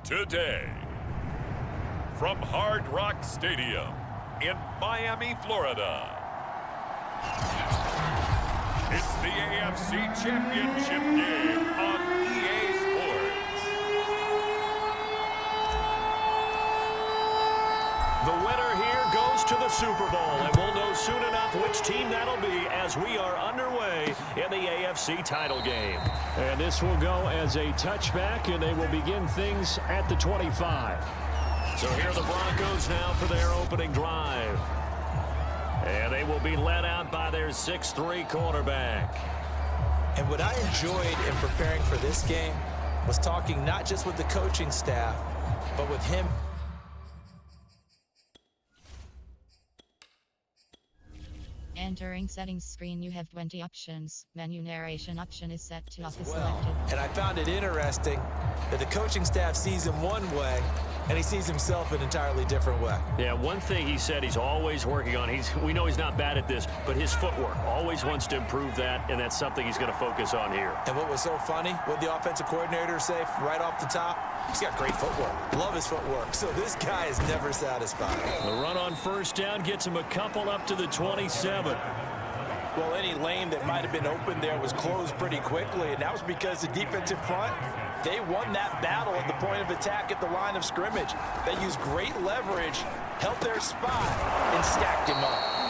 Today, from Hard Rock Stadium in Miami, Florida, it's the AFC Championship game on EA Sports. The winner here goes to the Super Bowl, and we'll know soon enough which team that'll be as we are underway in the AFC title game. And this will go as a touchback, and they will begin things at the 25. So here are the Broncos now for their opening drive. And they will be led out by their 6'3" quarterback. And what I enjoyed in preparing for this game was talking not just with the coaching staff, but with him. Entering settings screen, you have 20 options. Menu narration option is set to off is Well, selected. and I found it interesting that the coaching staff sees him one way and he sees himself an entirely different way. Yeah, one thing he said he's always working on, we know he's not bad at this, but his footwork, always wants to improve that, and that's something he's going to focus on here. And what was so funny, what the offensive coordinator say right off the top? He's got great footwork. Love his footwork. So this guy is never satisfied. The run on first down gets him a couple up to the 27. Well, any lane that might have been open there was closed pretty quickly, and that was because the defensive front, they won that battle at the point of attack at the line of scrimmage. They used great leverage, held their spot, and stacked him up.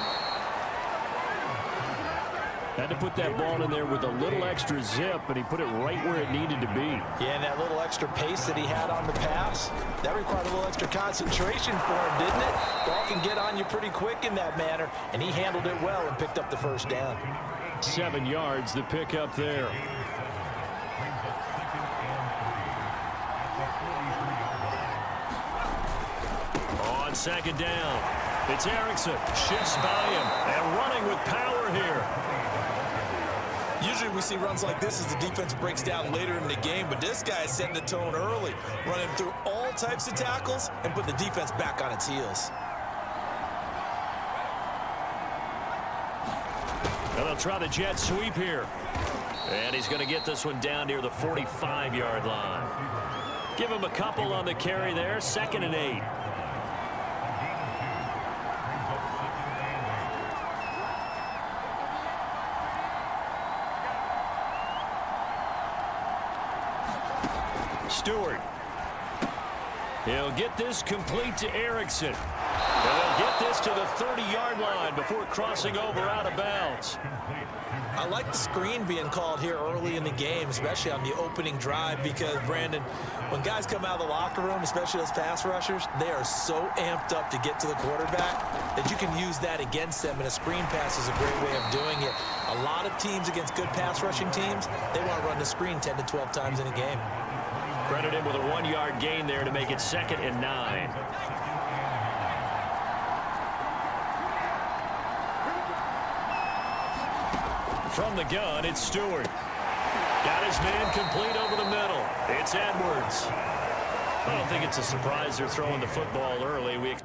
Had to put that ball in there with a little extra zip, and he put it right where it needed to be. Yeah, and that little extra pace that he had on the pass, that required a little extra concentration for him, didn't it? Ball can get on you pretty quick in that manner, and he handled it well and picked up the first down. 7 yards, the pickup there. On second down, it's Erickson. Shifts by him and running with power here. Usually we see runs like this as the defense breaks down later in the game, but this guy is setting the tone early, running through all types of tackles and put the defense back on its heels. And they'll try the jet sweep here. And he's going to get this one down near the 45-yard line. Give him a couple on the carry there, 2nd and 8. Stewart. He'll get this complete to Erickson. And they'll get this to the 30-yard line before crossing over out of bounds. I like the screen being called here early in the game, especially on the opening drive, because, Brandon, when guys come out of the locker room, especially those pass rushers, they are so amped up to get to the quarterback that you can use that against them, and a screen pass is a great way of doing it. A lot of teams against good pass rushing teams, they want to run the screen 10 to 12 times in a game. Credit him with a 1-yard gain there to make it 2nd and 9. From the gun, it's Stewart. Got his man complete over the middle. It's Edwards. I don't think it's a surprise they're throwing the football early.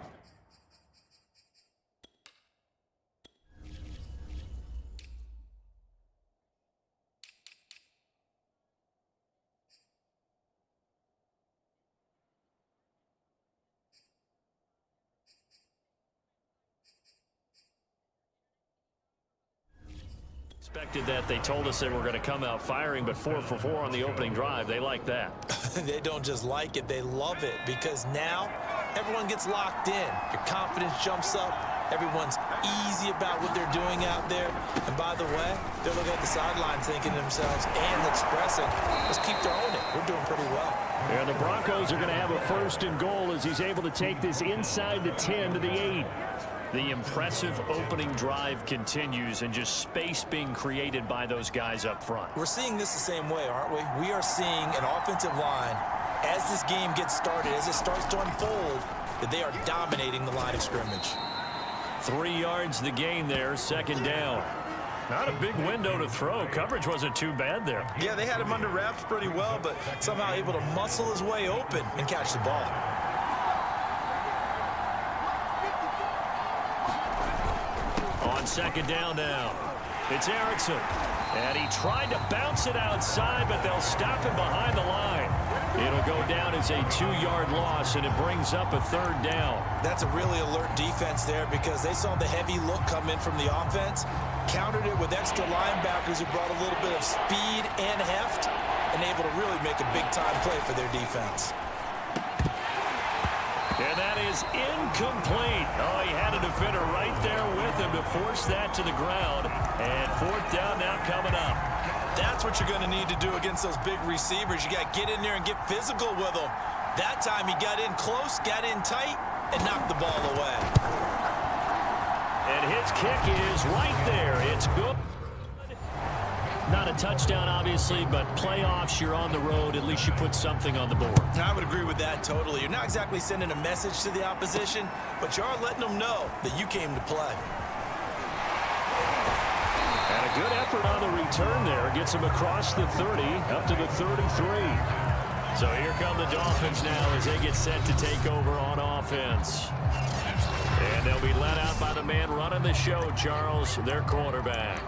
Expected that. They told us they were going to come out firing, but 4 for 4 on the opening drive. They like that. They don't just like it, they love it, because now everyone gets locked in. Your confidence jumps up. Everyone's easy about what they're doing out there. And by the way, they're looking at the sideline thinking to themselves and expressing, let's keep throwing it. We're doing pretty well. Yeah, the Broncos are going to have a 1st and goal as he's able to take this inside the 10 to the 8. The impressive opening drive continues, and just space being created by those guys up front. We're seeing this the same way, aren't we? We are seeing an offensive line, as this game gets started, as it starts to unfold, that they are dominating the line of scrimmage. 3 yards the gain there, 2nd down. Not a big window to throw. Coverage wasn't too bad there. Yeah, they had him under wraps pretty well, but somehow able to muscle his way open and catch the ball. On 2nd down now, it's Erickson. And he tried to bounce it outside, but they'll stop him behind the line. It'll go down as a 2-yard loss, and it brings up a 3rd down. That's a really alert defense there because they saw the heavy look come in from the offense, countered it with extra linebackers who brought a little bit of speed and heft, and able to really make a big-time play for their defense. And that is incomplete. Oh, he had a defender right there with him to force that to the ground. And 4th down now coming up. That's what you're going to need to do against those big receivers. You got to get in there and get physical with them. That time he got in close, got in tight, and knocked the ball away. And his kick is right there. It's good. Not a touchdown, obviously, but playoffs, you're on the road. At least you put something on the board. I would agree with that totally. You're not exactly sending a message to the opposition, but you are letting them know that you came to play. And a good effort on the return there. Gets him across the 30, up to the 33. So here come the Dolphins now as they get set to take over on offense. And they'll be let out by the man running the show, Charles, their quarterback.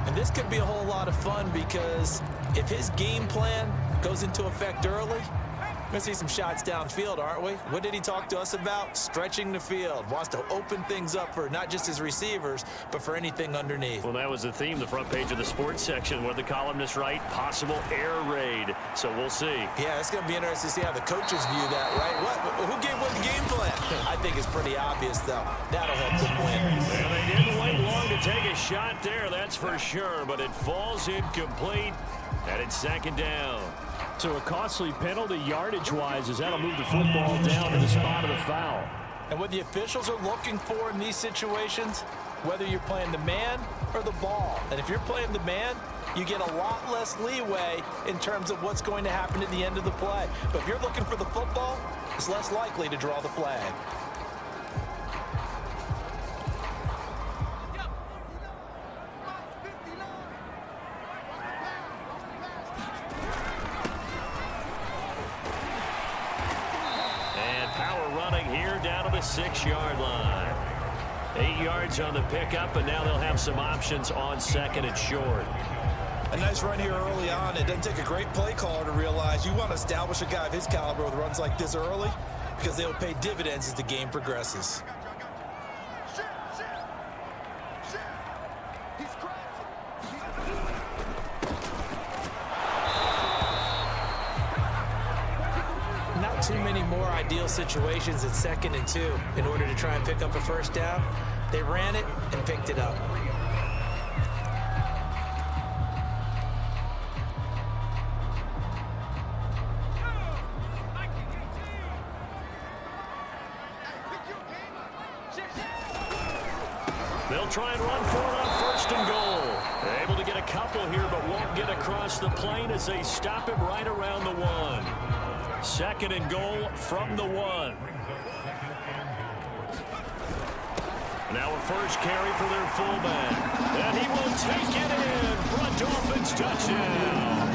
And this could be a whole lot of fun because if his game plan goes into effect early, we're going to see some shots downfield, aren't we? What did he talk to us about? Stretching the field. Wants to open things up for not just his receivers, but for anything underneath. Well, that was the theme, the front page of the sports section, where the columnists write possible air raid. So we'll see. Yeah, it's going to be interesting to see how the coaches view that, right? Who gave what the game plan? I think it's pretty obvious, though. That'll help them win. Well, they didn't wait long to take a shot there, that's for sure. But it falls incomplete, and it's 2nd down. So a costly penalty yardage-wise as that'll move the football down to the spot of the foul. And what the officials are looking for in these situations, whether you're playing the man or the ball. And if you're playing the man, you get a lot less leeway in terms of what's going to happen at the end of the play. But if you're looking for the football, it's less likely to draw the flag. Down to the 6-yard line. 8 yards on the pickup, and now they'll have some options on 2nd and short. A nice run here early on. It doesn't take a great play caller to realize you want to establish a guy of his caliber with runs like this early because they'll pay dividends as the game progresses. Too many more ideal situations at 2nd and 2 in order to try and pick up a 1st down. They ran it and picked it up. They'll try and run for it on 1st and goal. They're able to get a couple here, but won't get across the plane as they stop him right around the 1. 2nd and goal from the 1. Now a first carry for their fullback. And he will take it in for a Dolphins touchdown.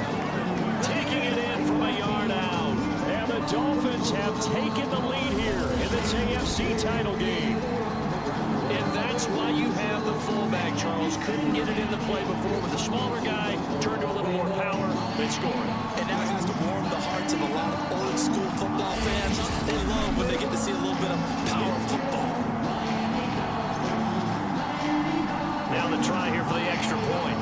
Taking it in from a yard out. And the Dolphins have taken the lead here in this AFC title game. And that's why you have the fullback, Charles. Couldn't get it in the play before with the smaller guy. Turned to a little more power. They scored. And that has to warm the hearts of a lot of old-school football fans. They love when they get to see a little bit of power football. Now the try here for the extra point.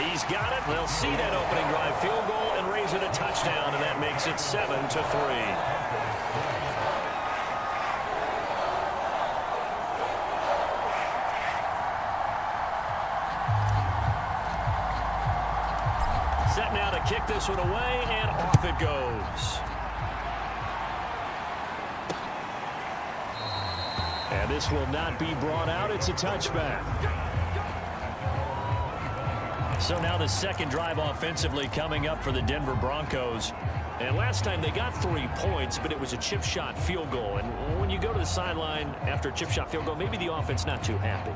He's got it. They'll see that opening drive field goal and raise it a touchdown, and that makes it 7-3. Set now to kick this one away, and off it goes. And this will not be brought out. It's a touchback. So now the 2nd drive offensively coming up for the Denver Broncos. And last time they got 3 points, but it was a chip shot field goal. And when you go to the sideline after a chip shot field goal, maybe the offense not too happy.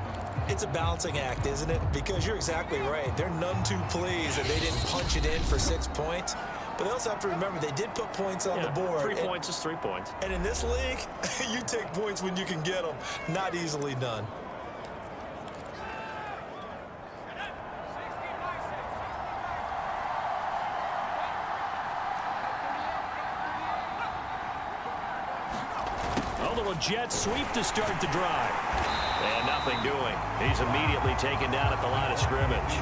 It's a balancing act, isn't it? Because you're exactly right. They're none too pleased that they didn't punch it in for 6 points. But they also have to remember they did put points on the board. 3 points is 3 points. And in this league, you take points when you can get them. Not easily done. A little jet sweep to start the drive. And nothing doing. He's immediately taken down at the line of scrimmage.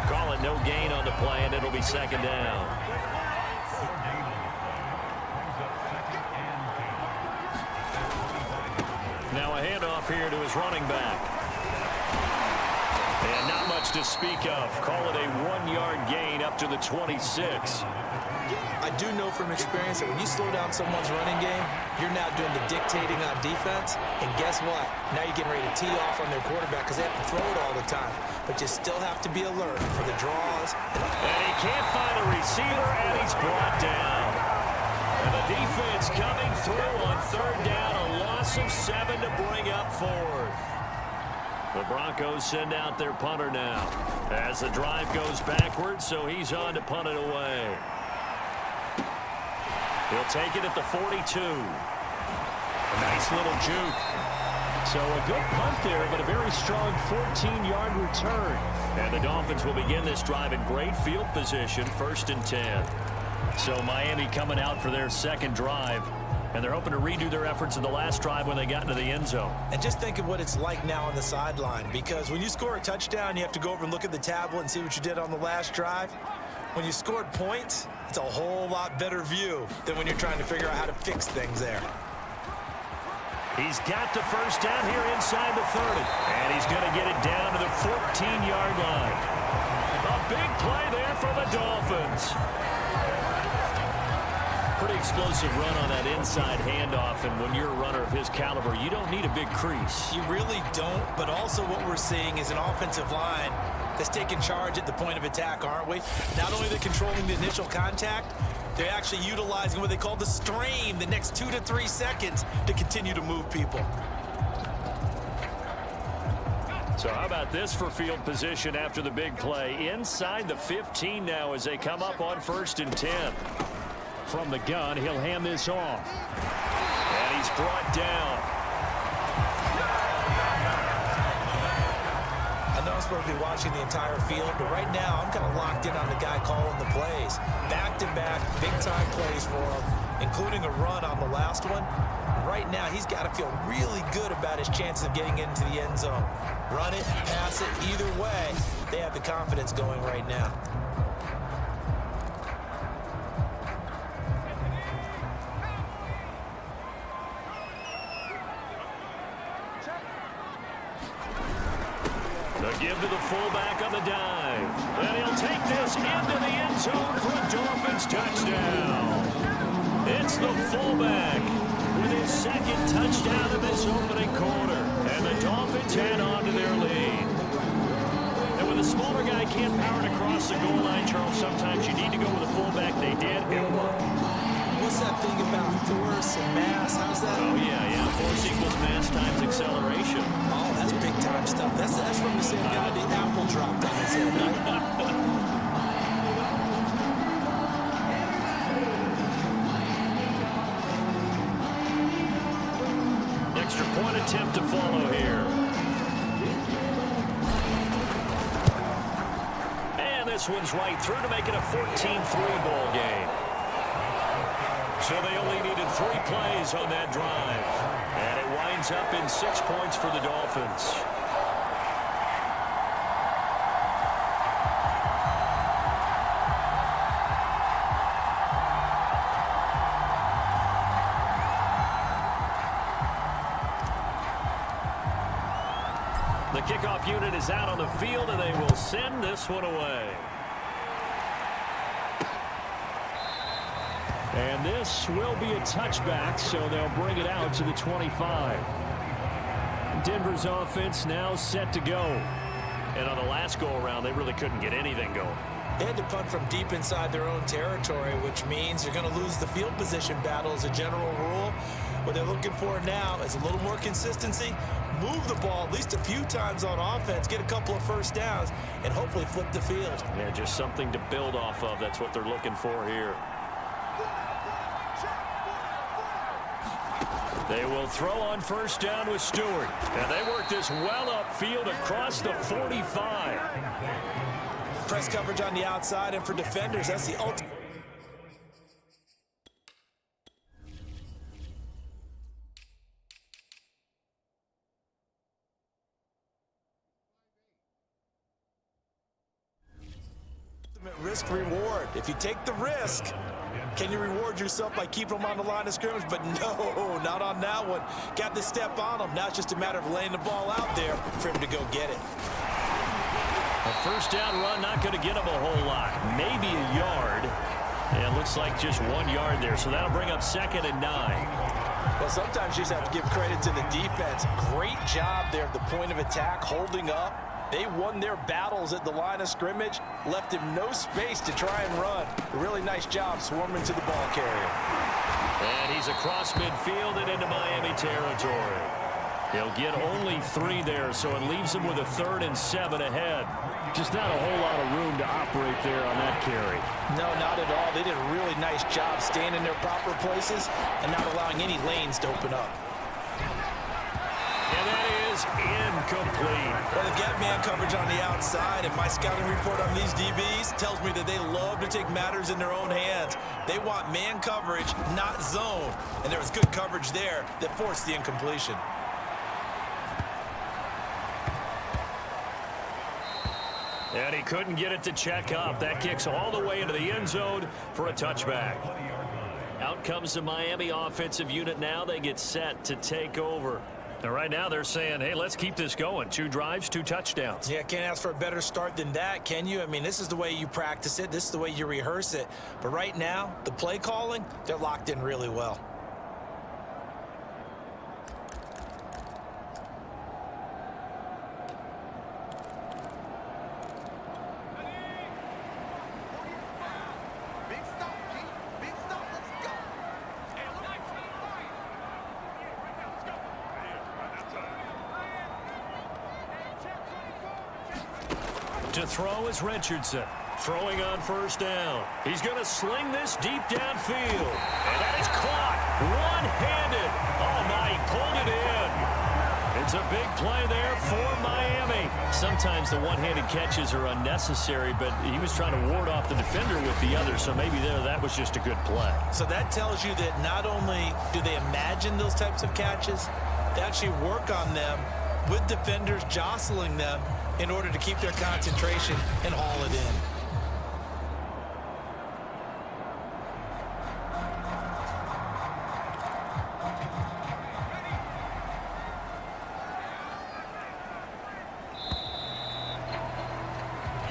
Call it no gain on the play, and it'll be second down. Now a handoff here to his running back. And not much to speak of. Call it a 1-yard gain up to the 26. I do know from experience that when you slow down someone's running game, you're now doing the dictating on defense. And guess what? Now you're getting ready to tee off on their quarterback because they have to throw it all the time. But you still have to be alert for the draws. And he can't find a receiver, and he's brought down. And the defense coming through on third down. A loss of 7 to bring up fourth. The Broncos send out their punter now as the drive goes backwards, so he's on to punt it away. He'll take it at the 42. A nice little juke. So a good punt there, but a very strong 14-yard return. And the Dolphins will begin this drive in great field position, 1st and 10. So Miami coming out for their second drive. And they're hoping to redo their efforts in the last drive when they got into the end zone. And just think of what it's like now on the sideline, because when you score a touchdown, you have to go over and look at the tablet and see what you did on the last drive. When you scored points, it's a whole lot better view than when you're trying to figure out how to fix things there. He's got the first down here inside the 30. And he's going to get it down to the 14-yard line. A big play there for the Dolphins. Pretty explosive run on that inside handoff, and when you're a runner of his caliber, you don't need a big crease. You really don't, but also what we're seeing is an offensive line that's taking charge at the point of attack, aren't we? Not only are they controlling the initial contact, they're actually utilizing what they call the strain, the next 2 to 3 seconds, to continue to move people. So how about this for field position after the big play? Inside the 15 now as they come up on 1st and 10. From the gun, he'll hand this off. And he's brought down. I know I'm supposed to be watching the entire field, but right now I'm kind of locked in on the guy calling the plays. Back-to-back, big-time plays for him, including a run on the last one. Right now, he's got to feel really good about his chances of getting into the end zone. Run it, pass it, either way, they have the confidence going right now. The give to the fullback on the dive. And he'll take this into the end zone for a Dolphins touchdown. It's the fullback with his second touchdown in this opening quarter. And the Dolphins head on to their lead. And when the smaller guy can't power it across the goal line, Charles, sometimes you need to go with a fullback. They did. What's that thing about force and mass? How's that? Oh, yeah. Force equals mass times acceleration. Oh, that's big-time stuff. That's from the same guy the apple dropped on his head, right? Extra point attempt to follow here. And this one's right through to make it a 14-3 ball game. So they only needed 3 plays on that drive. And it winds up in 6 points for the Dolphins. The kickoff unit is out on the field, and they will send this one away. And this will be a touchback, so they'll bring it out to the 25. Denver's offense now set to go. And on the last go-around, they really couldn't get anything going. They had to punt from deep inside their own territory, which means you're going to lose the field position battle as a general rule. What they're looking for now is a little more consistency, move the ball at least a few times on offense, get a couple of first downs, and hopefully flip the field. Yeah, just something to build off of. That's what they're looking for here. They will throw on first down with Stewart. And they work this well upfield across the 45. Press coverage on the outside, and for defenders, that's the ultimate. Risk reward. If you take the risk, can you reward yourself by keeping them on the line of scrimmage? But no, not on that one. Got to step on them. Now it's just a matter of laying the ball out there for him to go get it. A first down run, not going to get him a whole lot. Maybe a yard. And it looks like just 1 yard there. So that'll bring up 2nd and 9. Well, sometimes you just have to give credit to the defense. Great job there at the point of attack, holding up. They won their battles at the line of scrimmage, left him no space to try and run. A really nice job swarming to the ball carrier. And he's across midfield and into Miami territory. He'll get only 3 there, so it leaves him with a 3rd and 7 ahead. Just not a whole lot of room to operate there on that carry. No, not at all. They did a really nice job staying in their proper places and not allowing any lanes to open up. And that is incomplete. Well, they've got man coverage on the outside, and my scouting report on these DBs tells me that they love to take matters in their own hands. They want man coverage, not zone. And there was good coverage there that forced the incompletion. And he couldn't get it to check up. That kicks all the way into the end zone for a touchback. Out comes the Miami offensive unit now. They get set to take over. And right now they're saying, hey, let's keep this going. 2 drives, 2 touchdowns. Yeah, can't ask for a better start than that, can you? I mean, this is the way you practice it. This is the way you rehearse it. But right now, the play calling, they're locked in really well. To throw is Richardson. Throwing on first down. He's going to sling this deep downfield. And that is caught one-handed. Oh, my, he pulled it in. It's a big play there for Miami. Sometimes the one-handed catches are unnecessary, but he was trying to ward off the defender with the other, so maybe that was just a good play. So that tells you that not only do they imagine those types of catches, they actually work on them with defenders jostling them in order to keep their concentration and haul it in.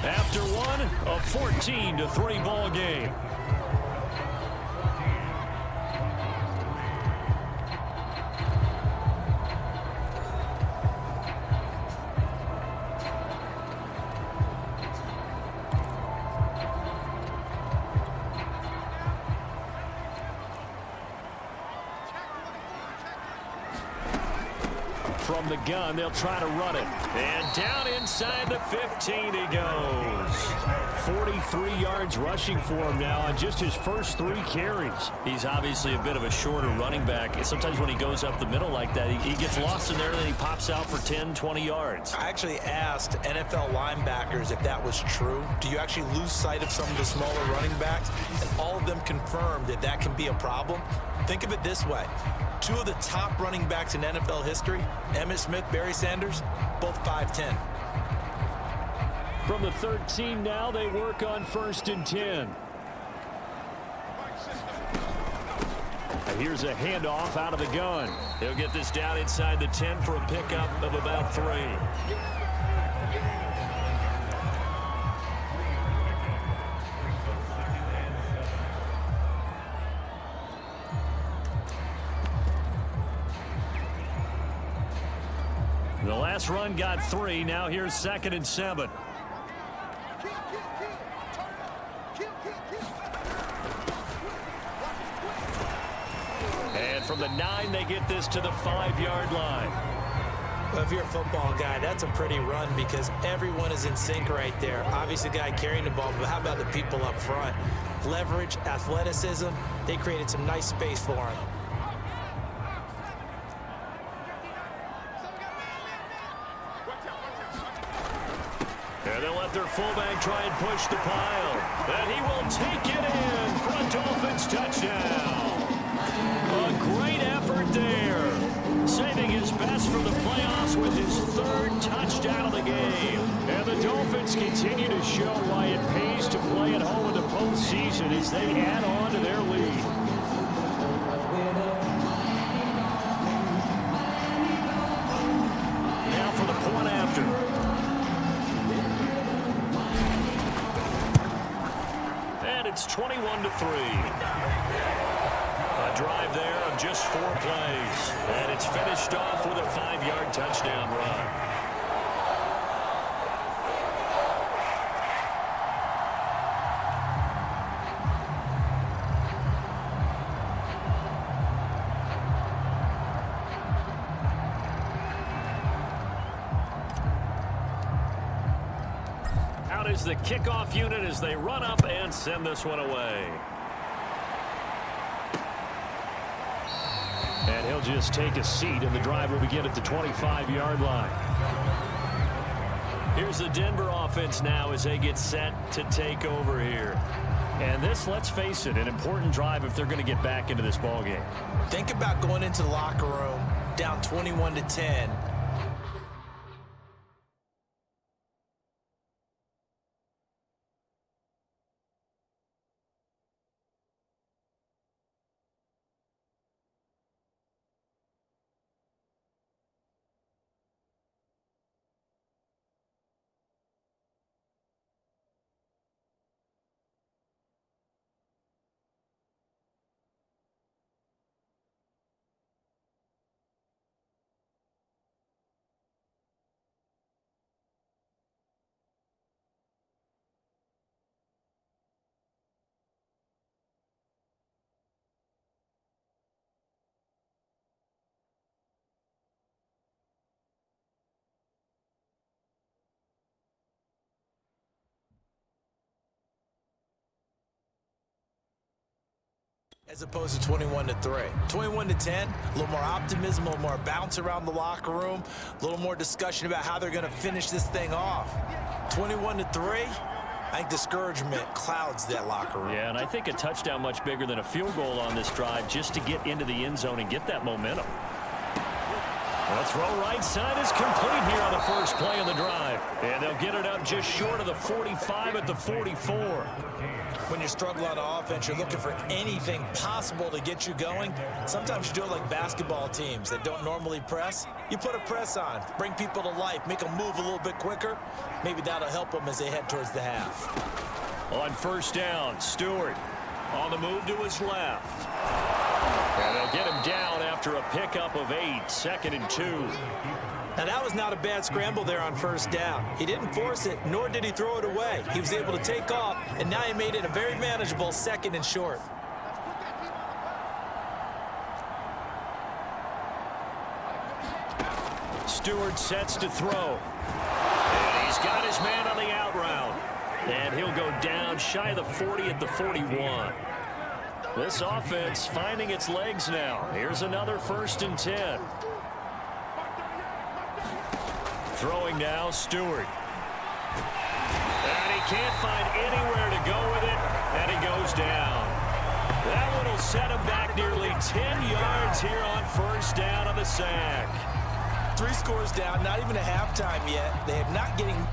After one, a 14-3 ball game. From the gun, they'll try to run it. And down inside the 15 he goes. 43 yards rushing for him now on just his first 3 carries. He's obviously a bit of a shorter running back. And sometimes when he goes up the middle like that, he gets lost in there and then he pops out for 10, 20 yards. I actually asked NFL linebackers if that was true. Do you actually lose sight of some of the smaller running backs? And all of them confirmed that that can be a problem. Think of it this way. 2 of the top running backs in NFL history, Emmitt Smith, Barry Sanders, both 5'10". From the 13 now, they work on 1st and 10. Here's a handoff out of the gun. He'll get this down inside the 10 for a pickup of about 3. The last run got 3. Now here's 2nd and 7. And from the 9, they get this to the 5-yard line. Well, if you're a football guy, that's a pretty run because everyone is in sync right there. Obviously, the guy carrying the ball, but how about the people up front? Leverage, athleticism, they created some nice space for him. And they'll let their fullback try and push the pile. And he will take it in for a Dolphins touchdown. A great effort there. Saving his best for the playoffs with his 3rd touchdown of the game. And the Dolphins continue to show why it pays to play at home in the postseason as they add on to their lead. Now for the point after. And it's 21-3. A drive there of just 4 plays. And it's finished off with a 5-yard touchdown run. Out is the kickoff unit as they run up and send this one away. And he'll just take a seat, and the drive will begin at the 25-yard line. Here's the Denver offense now as they get set to take over here. And this, let's face it, an important drive if they're going to get back into this ballgame. Think about going into the locker room down 21-10. As opposed to 21-3. 21-10, a little more optimism, a little more bounce around the locker room, a little more discussion about how they're going to finish this thing off. 21-3, I think discouragement clouds that locker room. Yeah, and I think a touchdown much bigger than a field goal on this drive just to get into the end zone and get that momentum. The throw right side is complete here on the first play of the drive. And they'll get it up just short of the 45 at the 44. When you struggle on offense, you're looking for anything possible to get you going. Sometimes you do it like basketball teams that don't normally press. You put a press on, bring people to life, make them move a little bit quicker. Maybe that'll help them as they head towards the half. On first down, Stewart on the move to his left. And they'll get him down after a pickup of 8, 2nd and 2. Now, that was not a bad scramble there on first down. He didn't force it, nor did he throw it away. He was able to take off, and now he made it a very manageable 2nd and short. Stewart sets to throw. And he's got his man on the out route. And he'll go down shy of the 40 at the 41. This offense finding its legs now. Here's another 1st and 10. Throwing now, Stewart. And he can't find anywhere to go with it, and he goes down. That one will set him back nearly 10 yards here on first down on the sack. 3 scores down, not even a halftime yet. They are not getting...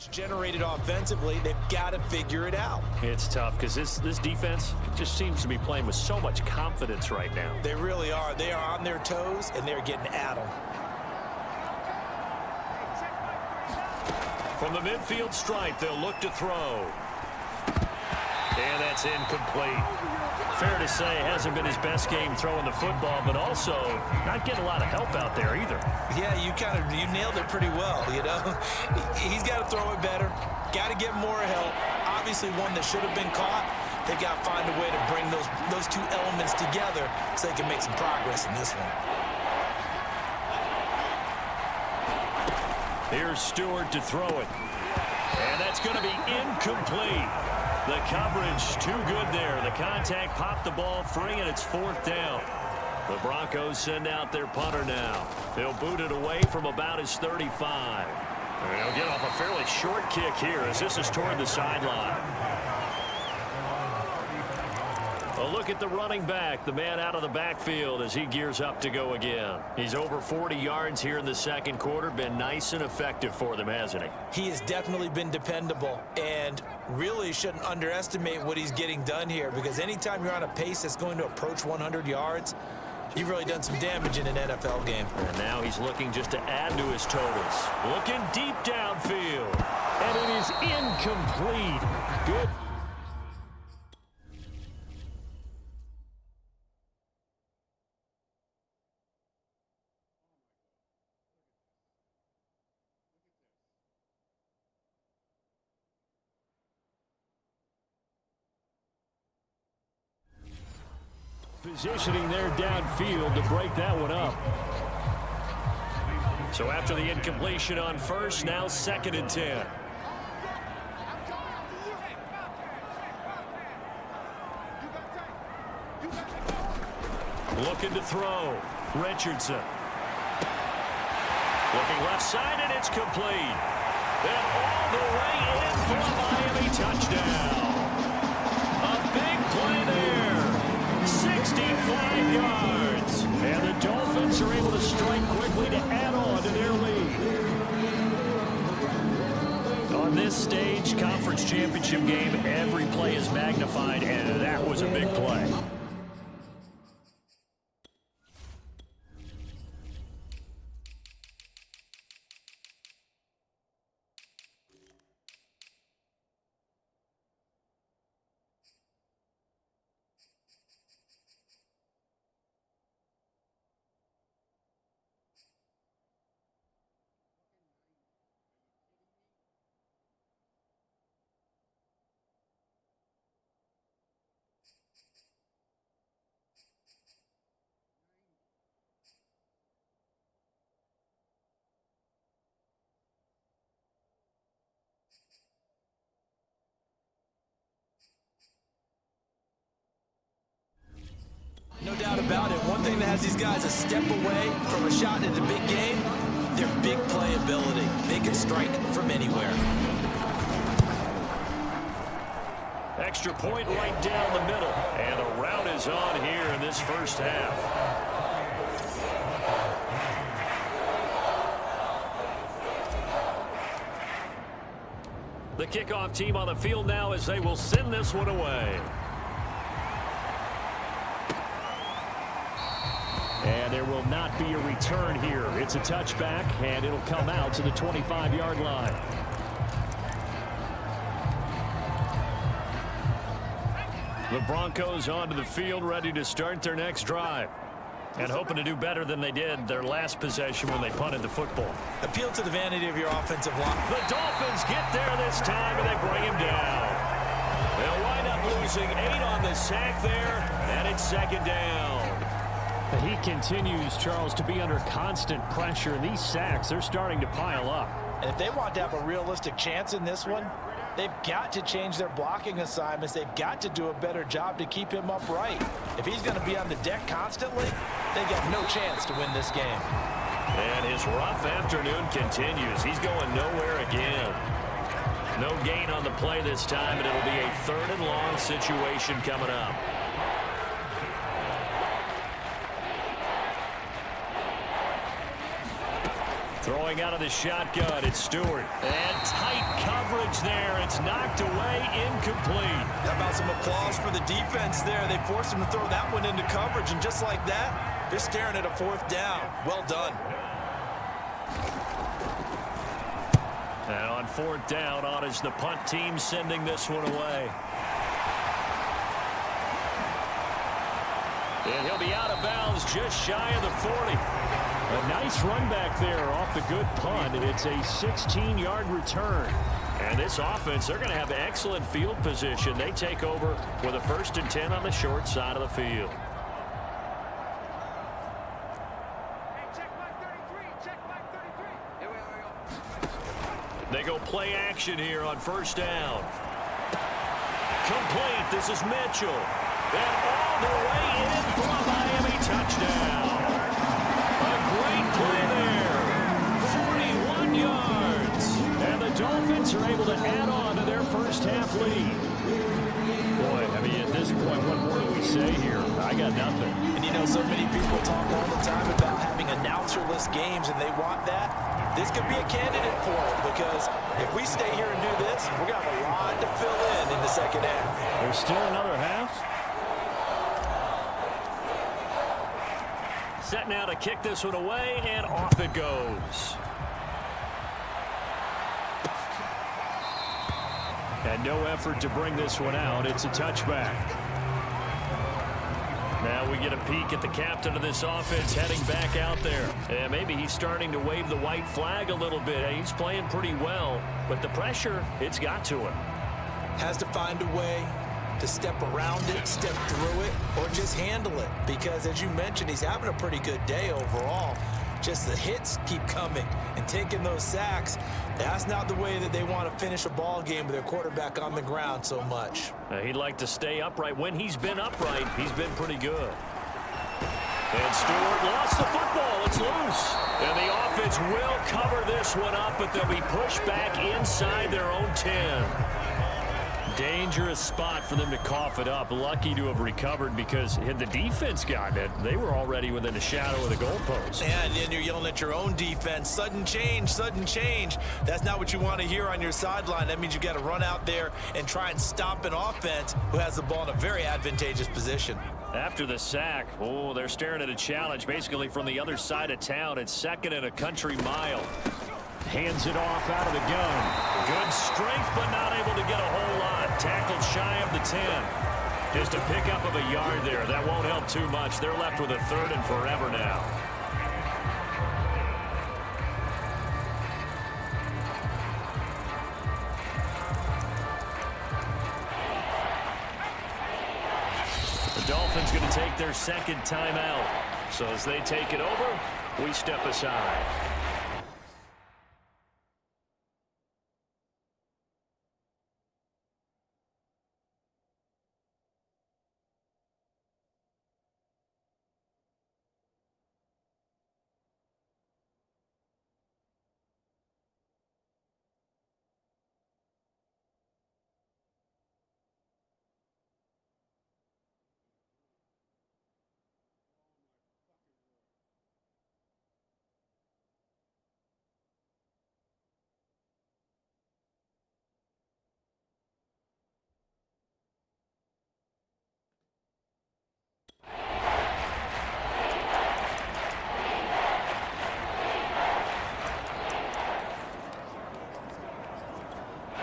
Generated offensively, they've got to figure it out. It's tough because this defense just seems to be playing with so much confidence right now. They really are. They are on their toes, and they're getting at them. From the midfield stripe, they'll look to throw. And that's incomplete. Fair to say, hasn't been his best game throwing the football, but also not getting a lot of help out there either. Yeah, you nailed it pretty well, you know. He's got to throw it better. Got to get more help. Obviously one that should have been caught. They've got to find a way to bring those two elements together so they can make some progress in this one. Here's Stewart to throw it. And that's going to be incomplete. The coverage too good there. The contact popped the ball free, and it's 4th down. The Broncos send out their punter now. They'll boot it away from about his 35. And they'll get off a fairly short kick here as this is toward the sideline. A look at the running back, the man out of the backfield as he gears up to go again. He's over 40 yards here in the second quarter. Been nice and effective for them, hasn't he? He has definitely been dependable, and really shouldn't underestimate what he's getting done here, because anytime you're on a pace that's going to approach 100 yards, you've really done some damage in an NFL game. And now he's looking just to add to his totals. Looking deep downfield. And it is incomplete. Good. Positioning there downfield to break that one up. So after the incompletion on first, now 2nd and 10. Looking to throw. Richardson. Looking left side, and it's complete. And all the way in for a Miami touchdown. A big play there. 65 yards. And the Dolphins are able to strike quickly to add on to their lead. On this stage, conference championship game, every play is magnified, and that was a big play. No doubt about it. One thing that has these guys a step away from a shot in the big game, their big playability. They can strike from anywhere. Extra point right down the middle. And the rout is on here in this first half. The kickoff team on the field now as they will send this one away. And there will not be a return here. It's a touchback, and it'll come out to the 25-yard line. The Broncos onto the field, ready to start their next drive. And hoping to do better than they did their last possession when they punted the football. Appeal to the vanity of your offensive line. The Dolphins get there this time, and they bring him down. They'll wind up losing 8 on the sack there, and it's 2nd down. He continues, Charles, to be under constant pressure. And these sacks, they're starting to pile up. And if they want to have a realistic chance in this one, they've got to change their blocking assignments. They've got to do a better job to keep him upright. If he's going to be on the deck constantly, they got no chance to win this game. And his rough afternoon continues. He's going nowhere again. No gain on the play this time, and it'll be a 3rd and long situation coming up. Throwing out of the shotgun, it's Stewart. And tight coverage there. It's knocked away, incomplete. How about some applause for the defense there? They forced him to throw that one into coverage, and just like that, they're staring at a 4th down. Well done. And on 4th down, on is the punt team sending this one away. And he'll be out of bounds just shy of the 40. A nice run back there off the good punt, and it's a 16-yard return. And this offense, they're going to have excellent field position. They take over with a 1st and 10 on the short side of the field. They go play action here on 1st down. Complete. This is Mitchell. And all the way in for a Miami touchdown. A great play there. 41 yards. And the Dolphins are able to add on to their first half lead. Boy, I mean, at this point, what more do we say here? I got nothing. And you know, so many people talk all the time about having announcer-less games, and they want that. This could be a candidate for it, because if we stay here and do this, we're going to have a lot to fill in the second half. There's still another half. Set now to kick this one away, and off it goes. And no effort to bring this one out. It's a touchback. Now we get a peek at the captain of this offense heading back out there. And maybe he's starting to wave the white flag a little bit. He's playing pretty well, but the pressure, it's got to him. Has to find a way to step around it, step through it, or just handle it. Because as you mentioned, he's having a pretty good day overall. Just the hits keep coming and taking those sacks. That's not the way that they want to finish a ball game with their quarterback on the ground so much. He'd like to stay upright. When he's been upright, he's been pretty good. And Stewart lost the football. It's loose. And the offense will cover this one up, but they'll be pushed back inside their own 10. Dangerous spot for them to cough it up. Lucky to have recovered, because had the defense gotten it, they were already within the shadow of the goalpost. And then you're yelling at your own defense. Sudden change, sudden change. That's not what you want to hear on your sideline. That means you got to run out there and try and stop an offense who has the ball in a very advantageous position. After the sack, oh, they're staring at a challenge basically from the other side of town. It's 2nd and a country mile. Hands it off out of the gun. Good strength, but not able to get a whole lot. Tackled shy of the 10. Just a pickup of a yard there. That won't help too much. They're left with a 3rd and forever now. The Dolphins going to take their 2nd timeout. So as they take it over, we step aside.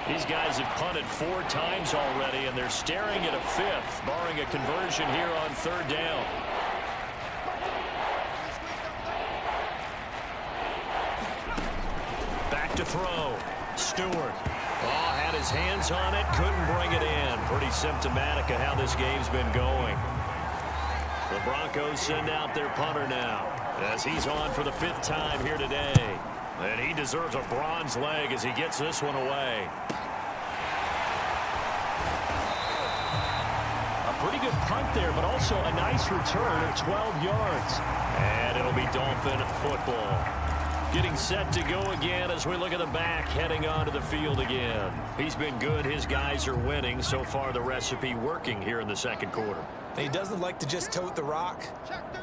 These guys have punted 4 times already, and they're staring at a 5th, barring a conversion here on 3rd down. Back to throw. Stewart. Oh, had his hands on it, couldn't bring it in. Pretty symptomatic of how this game's been going. The Broncos send out their punter now, as he's on for the 5th time here today. And he deserves a bronze leg as he gets this one away. A pretty good punt there, but also a nice return of 12 yards. And it'll be Dolphin football. Getting set to go again as we look at the back heading onto the field again. He's been good. His guys are winning. So far, the recipe working here in the 2nd quarter. And he doesn't like to just tote the rock.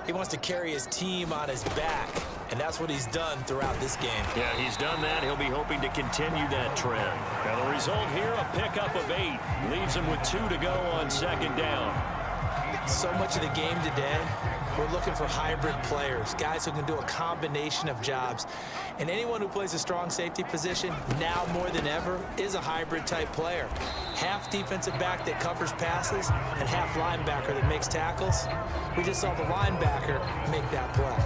He wants to carry his team on his back. and that's what he's done throughout this game. Yeah, he's done that. He'll be hoping to continue that trend. Now the result here, a pickup of 8. Leaves him with 2 to go on second down. So much of the game today, we're looking for hybrid players, guys who can do a combination of jobs. And anyone who plays a strong safety position, now more than ever, is a hybrid type player. Half defensive back that covers passes and half linebacker that makes tackles. We just saw the linebacker make that play.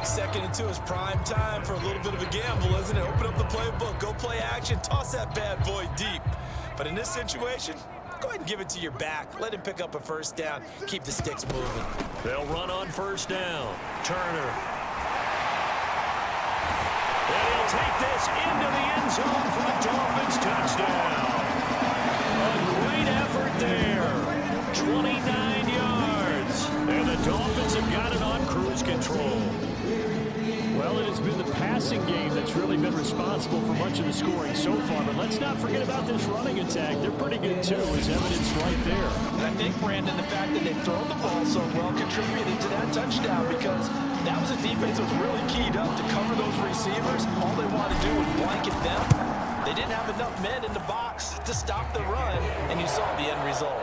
2nd and 2 is prime time for a little bit of a gamble, isn't it? Open up the playbook, go play action, toss that bad boy deep. But in this situation, go ahead and give it to your back. Let him pick up a first down. Keep the sticks moving. They'll run on first down. Turner. And he'll take this into the end zone for a Dolphins touchdown. A great effort there. 29 yards. And the Dolphins have got it on cruise control. Well, it has been the passing game that's really been responsible for much of the scoring so far. But let's not forget about this running attack. They're pretty good, too, as evidenced right there. And I think, Brandon, the fact that they've thrown the ball so well contributed to that touchdown, because that was a defense that was really keyed up to cover those receivers. All they wanted to do was blanket them. They didn't have enough men in the box to stop the run, and you saw the end result.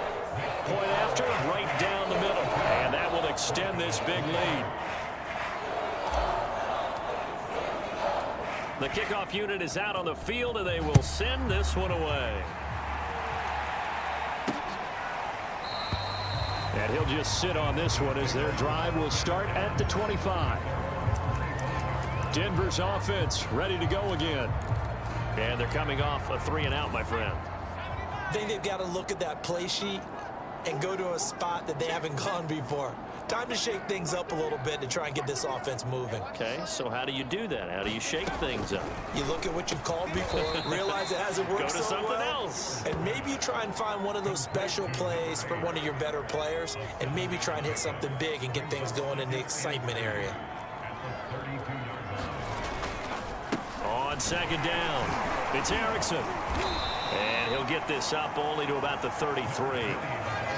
Point after, right down the middle. And that will extend this big lead. The kickoff unit is out on the field, and they will send this one away. And he'll just sit on this one as their drive will start at the 25. Denver's offense ready to go again. And they're coming off a 3-and-out, my friend. I think they've got to look at that play sheet and go to a spot that they haven't gone before. Time to shake things up a little bit to try and get this offense moving. Okay, so how do you do that? How do you shake things up? You look at what you've called before, realize it hasn't worked Go to so something well, else. and maybe you try and find one of those special plays for one of your better players, and maybe try and hit something big and get things going in the excitement area. On second down, it's Erickson. And he'll get this up only to about the 33.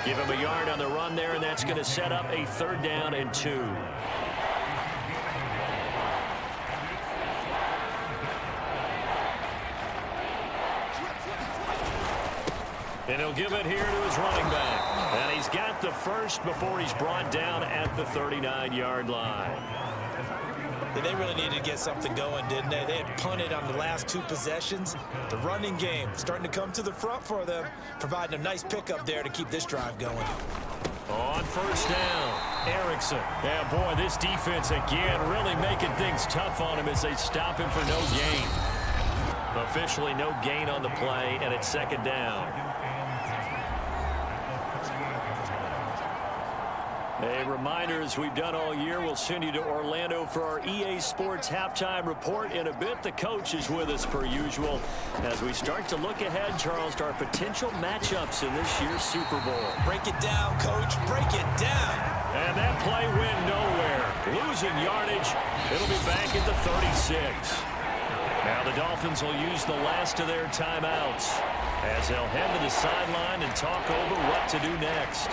Give him a yard on the run there, and that's going to set up a 3rd down and 2. And he'll give it here to his running back. And he's got the first before he's brought down at the 39-yard line. They really needed to get something going, didn't they? They had punted on the last 2 possessions. The running game starting to come to the front for them, providing a nice pickup there to keep this drive going. On first down, Erickson. Yeah, boy, this defense again really making things tough on him as they stop him for no gain. Officially no gain on the play, and it's 2nd down. A reminder, as we've done all year, we'll send you to Orlando for our EA Sports halftime report in a bit. The coach is with us per usual as we start to look ahead, Charles, to our potential matchups in this year's Super Bowl. Break it down, Coach. Break it down. And that play went nowhere. Losing yardage. It'll be back at the 36. Now the Dolphins will use the last of their timeouts as they'll head to the sideline and talk over what to do next.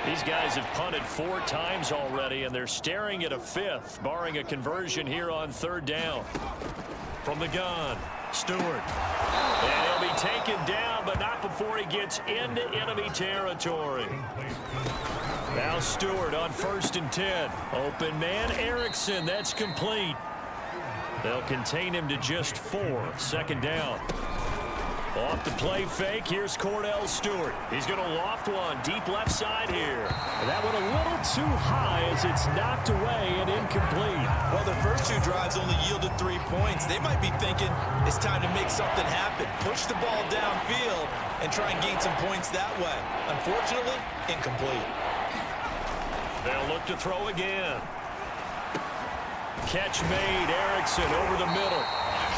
These guys have punted 4 times already, and they're staring at a 5th, barring a conversion here on 3rd down. From the gun, Stewart. And he'll be taken down, but not before he gets into enemy territory. Now Stewart on 1st and 10. Open man, Erickson. That's complete. They'll contain him to just 4. 2nd down. Off the play fake, here's Cordell Stewart. He's going to loft one, deep left side here. And that one a little too high as it's knocked away and incomplete. Well, the first 2 drives only yielded 3 points. They might be thinking it's time to make something happen. Push the ball downfield and try and gain some points that way. Unfortunately, incomplete. They'll look to throw again. Catch made, Erickson over the middle.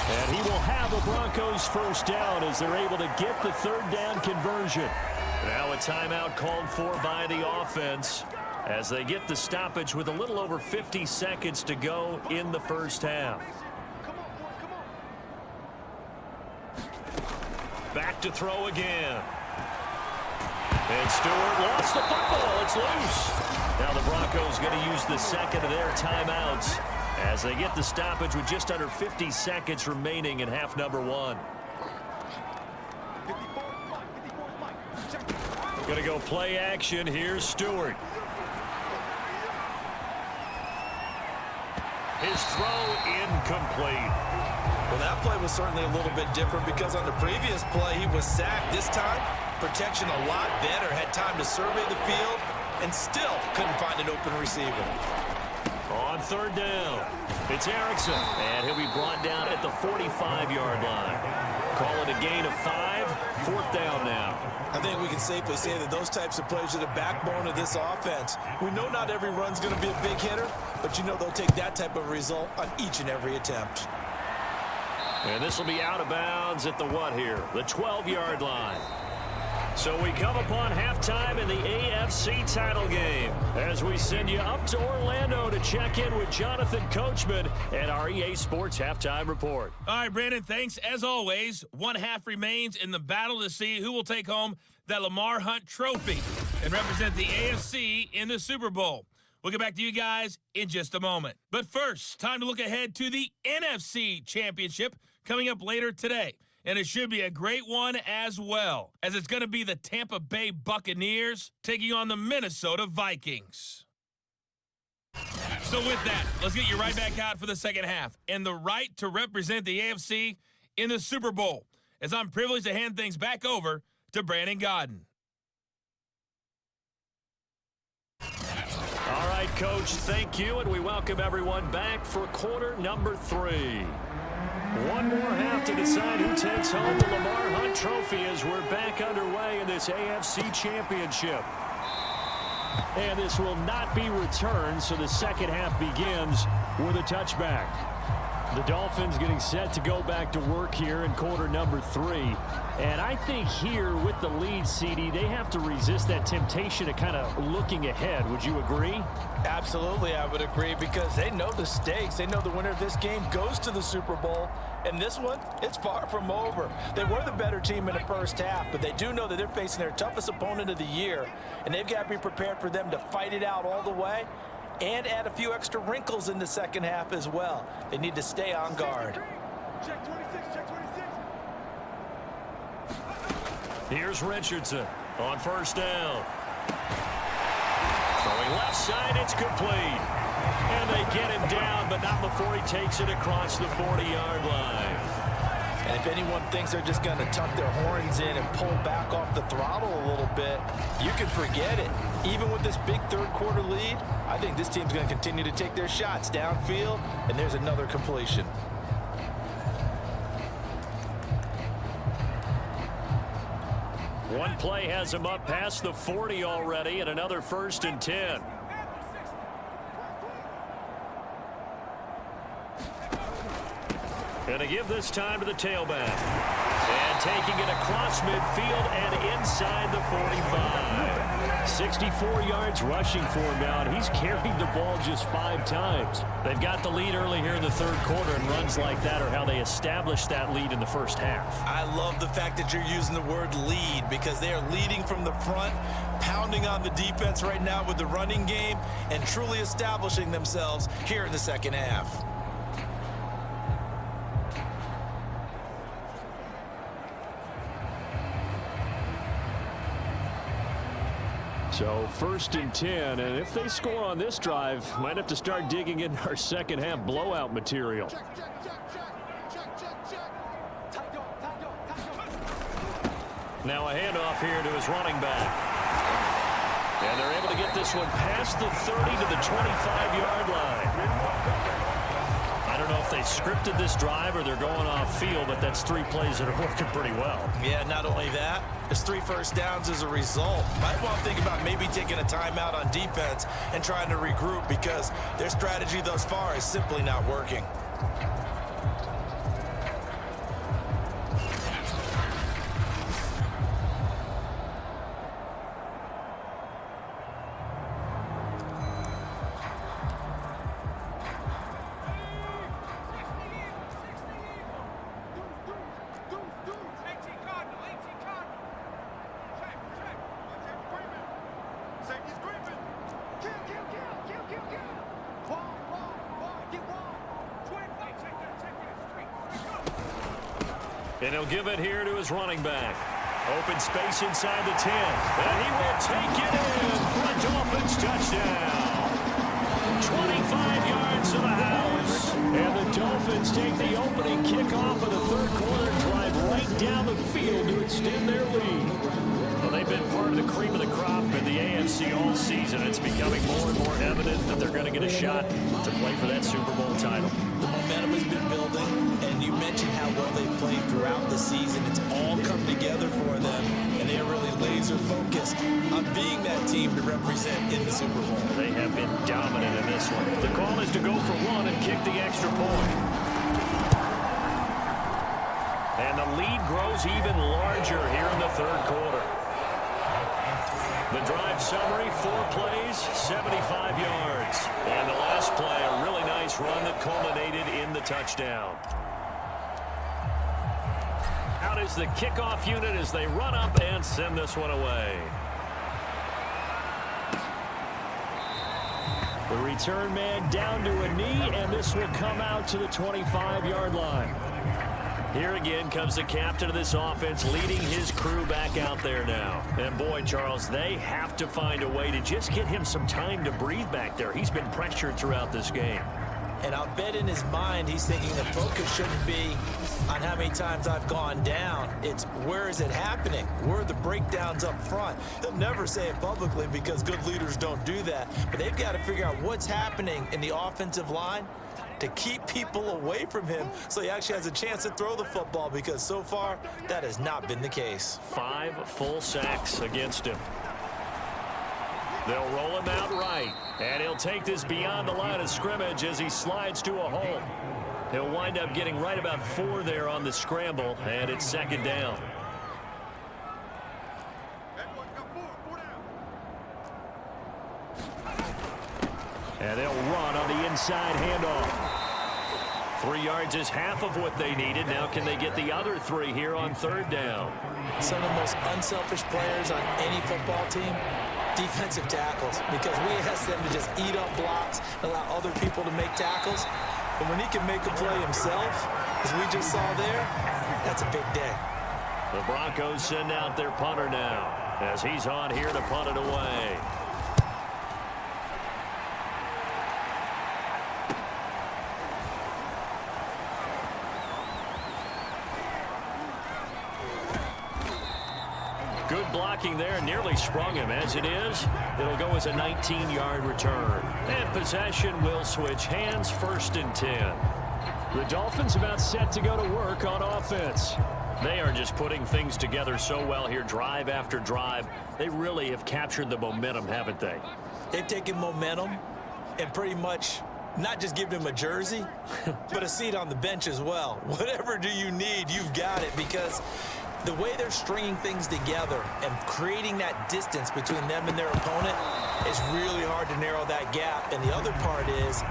And he will have a Broncos first down as they're able to get the 3rd down conversion. Now a timeout called for by the offense as they get the stoppage with a little over 50 seconds to go in the first half. Back to throw again. And Stewart lost the football. It's loose. Now the Broncos going to use the second of their timeouts as they get the stoppage with just under 50 seconds remaining in half number one. Going to go play action. Here's Stewart. His throw incomplete. Well, that play was certainly a little bit different because on the previous play he was sacked. This time, protection a lot better. Had time to survey the field and still couldn't find an open receiver. On third down, it's Erickson, and he'll be brought down at the 45-yard line. Call it a gain of 5, fourth down now. I think we can safely say that those types of plays are the backbone of this offense. We know not every run's going to be a big hitter, but you know they'll take that type of result on each and every attempt. And this will be out of bounds at the what here? The 12-yard line. So we come upon halftime in the AFC title game as we send you up to Orlando to check in with Jonathan Coachman and our EA Sports Halftime Report. All right, Brandon, thanks. As always, one half remains in the battle to see who will take home that Lamar Hunt trophy and represent the AFC in the Super Bowl. We'll get back to you guys in just a moment. But first, time to look ahead to the NFC Championship coming up later today. And it should be a great one as well, as it's going to be the Tampa Bay Buccaneers taking on the Minnesota Vikings. So with that, let's get you right back out for the second half and the right to represent the AFC in the Super Bowl, as I'm privileged to hand things back over to Brandon Godden. All right, Coach, thank you, and we welcome everyone back for quarter number 3. One more half to decide who takes home the Lamar Hunt trophy as we're back underway in this AFC Championship. And this will not be returned, so the second half begins with a touchback. The Dolphins getting set to go back to work here in quarter number 3. And I think here with the lead, CD, they have to resist that temptation of kind of looking ahead. Would you agree? Absolutely, I would agree, because they know the stakes. They know the winner of this game goes to the Super Bowl. And this one, it's far from over. They were the better team in the first half, but they do know that they're facing their toughest opponent of the year. And they've got to be prepared for them to fight it out all the way and add a few extra wrinkles in the second half as well. They need to stay on guard. Check 26, check 26. Here's Richardson on first down. Throwing left side, it's complete. And they get him down, but not before he takes it across the 40-yard line. And if anyone thinks they're just going to tuck their horns in and pull back off the throttle a little bit, you can forget it. Even with this big third quarter lead, I think this team's going to continue to take their shots downfield, and there's another completion. One play has him up past the 40 already, and another 1st and 10. Going to give this time to the tailback. And taking it across midfield and inside the 45. 64 yards rushing for him now, and he's carried the ball just 5 times. They've got the lead early here in the third quarter, and runs like that are how they established that lead in the first half. I love the fact that you're using the word lead, because they are leading from the front, pounding on the defense right now with the running game, and truly establishing themselves here in the second half. So 1st and 10, and if they score on this drive, might have to start digging in our second half blowout material. Now a handoff here to his running back. And they're able to get this one past the 30 to the 25-yard line. I don't know if they scripted this drive or they're going off field, but that's 3 plays that are working pretty well. Yeah, not only that, it's 3 first downs as a result. Might want to think about maybe taking a timeout on defense and trying to regroup, because their strategy thus far is simply not working. Safety's creeping. Kick. And he'll give it here to his running back. Open space inside the 10. And he will take it in for a Dolphins touchdown. 25 yards to the house. And the Dolphins take the opening kickoff of the third quarter and drive right down the field to extend their lead. Well, they've been part of the cream of the crop in the AFC all season. It's becoming more and more evident that they're going to get a shot to play for that Super Bowl title. The momentum has been building, and you mentioned how well they've played throughout the season. It's all come together for them, and they're really laser focused on being that team to represent in the Super Bowl. They have been dominant in this one. The call is to go for one and kick the extra point. And the lead grows even larger here in the third quarter. The drive summary, 4 plays, 75 yards. And the last play, a really nice run that culminated in the touchdown. Out is the kickoff unit as they run up and send this one away. The return man down to a knee, and this will come out to the 25-yard line. Here again comes the captain of this offense leading his crew back out there now. And boy, Charles, they have to find a way to just get him some time to breathe back there. He's been pressured throughout this game. And I'll bet in his mind he's thinking the focus shouldn't be on how many times I've gone down. It's where is it happening? Where are the breakdowns up front? He'll never say it publicly because good leaders don't do that. But they've got to figure out what's happening in the offensive line to keep people away from him so he actually has a chance to throw the football, because so far that has not been the case. 5 full sacks against him. They'll roll him out right, and he'll take this beyond the line of scrimmage as he slides to a hole. He'll wind up getting right about 4 there on the scramble, and it's second down. And they'll run on the inside handoff. 3 yards is half of what they needed. Now can they get the other 3 here on third down? Some of the most unselfish players on any football team, defensive tackles, because we ask them to just eat up blocks and allow other people to make tackles. But when he can make a play himself, as we just saw there, that's a big day. The Broncos send out their punter now as he's on here to punt it away. Good blocking there, nearly sprung him. As it is, it'll go as a 19-yard return. And possession will switch hands, 1st and 10. The Dolphins about set to go to work on offense. They are just putting things together so well here, drive after drive. They really have captured the momentum, haven't they? They've taken momentum and pretty much not just given him a jersey, but a seat on the bench as well. Whatever do you need, you've got it, because the way they're stringing things together and creating that distance between them and their opponent is really hard to narrow that gap. And the other part is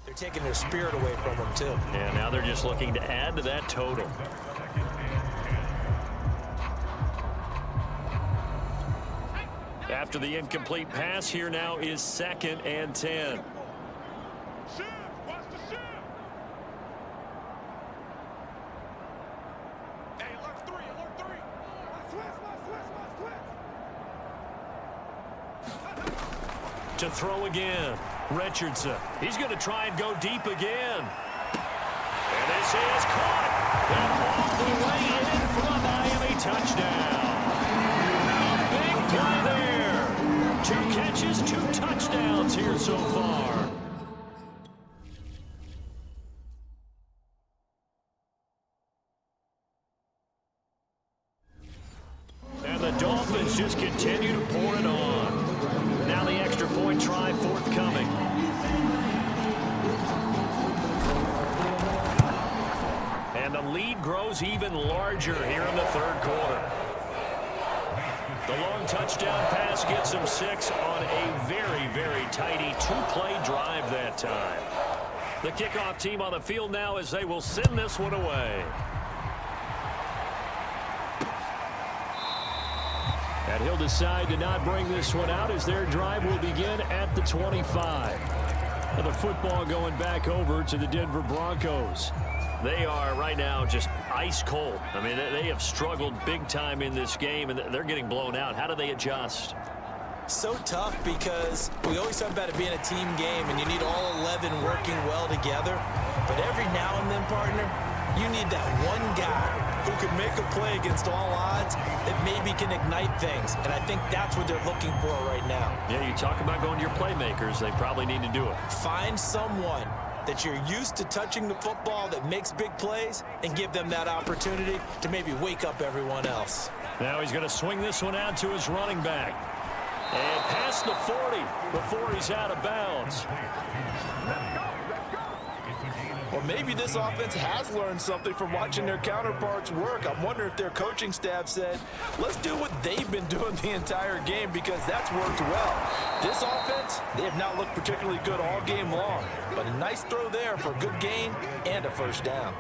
they're taking their spirit away from them too. And now they're just looking to add to that total. After the incomplete pass, here now is 2nd and 10. Shift! Watch the shift! Hey, alert 3, alert 3! Switch! To throw again, Richardson. He's going to try and go deep again. And this is caught. And all the way in for a Miami touchdown. A big play there. 2 catches, 2 touchdowns here so far. And the Dolphins just continue to pour it on. Now the extra point try forthcoming. And the lead grows even larger here in the third quarter. The long touchdown pass gets them 6 on a very, very tidy 2-play drive that time. The kickoff team on the field now as they will send this one away. And he'll decide to not bring this one out as their drive will begin at the 25. And the football going back over to the Denver Broncos. They are right now just ice cold. I mean, they have struggled big time in this game, and they're getting blown out. How do they adjust? So tough because we always talk about it being a team game and you need all 11 working well together. But every now and then, partner, you need that one guy who can make a play against all odds that maybe can ignite things. And I think that's what they're looking for right now. Yeah, you talk about going to your playmakers. They probably need to do it. Find someone that you're used to touching the football that makes big plays and give them that opportunity to maybe wake up everyone else. Now he's going to swing this one out to his running back. And past the 40 before he's out of bounds. Well, maybe this offense has learned something from watching their counterparts work. I'm wondering if their coaching staff said, let's do what they've been doing the entire game because that's worked well. This offense, they have not looked particularly good all game long, but a nice throw there for a good gain and a first down.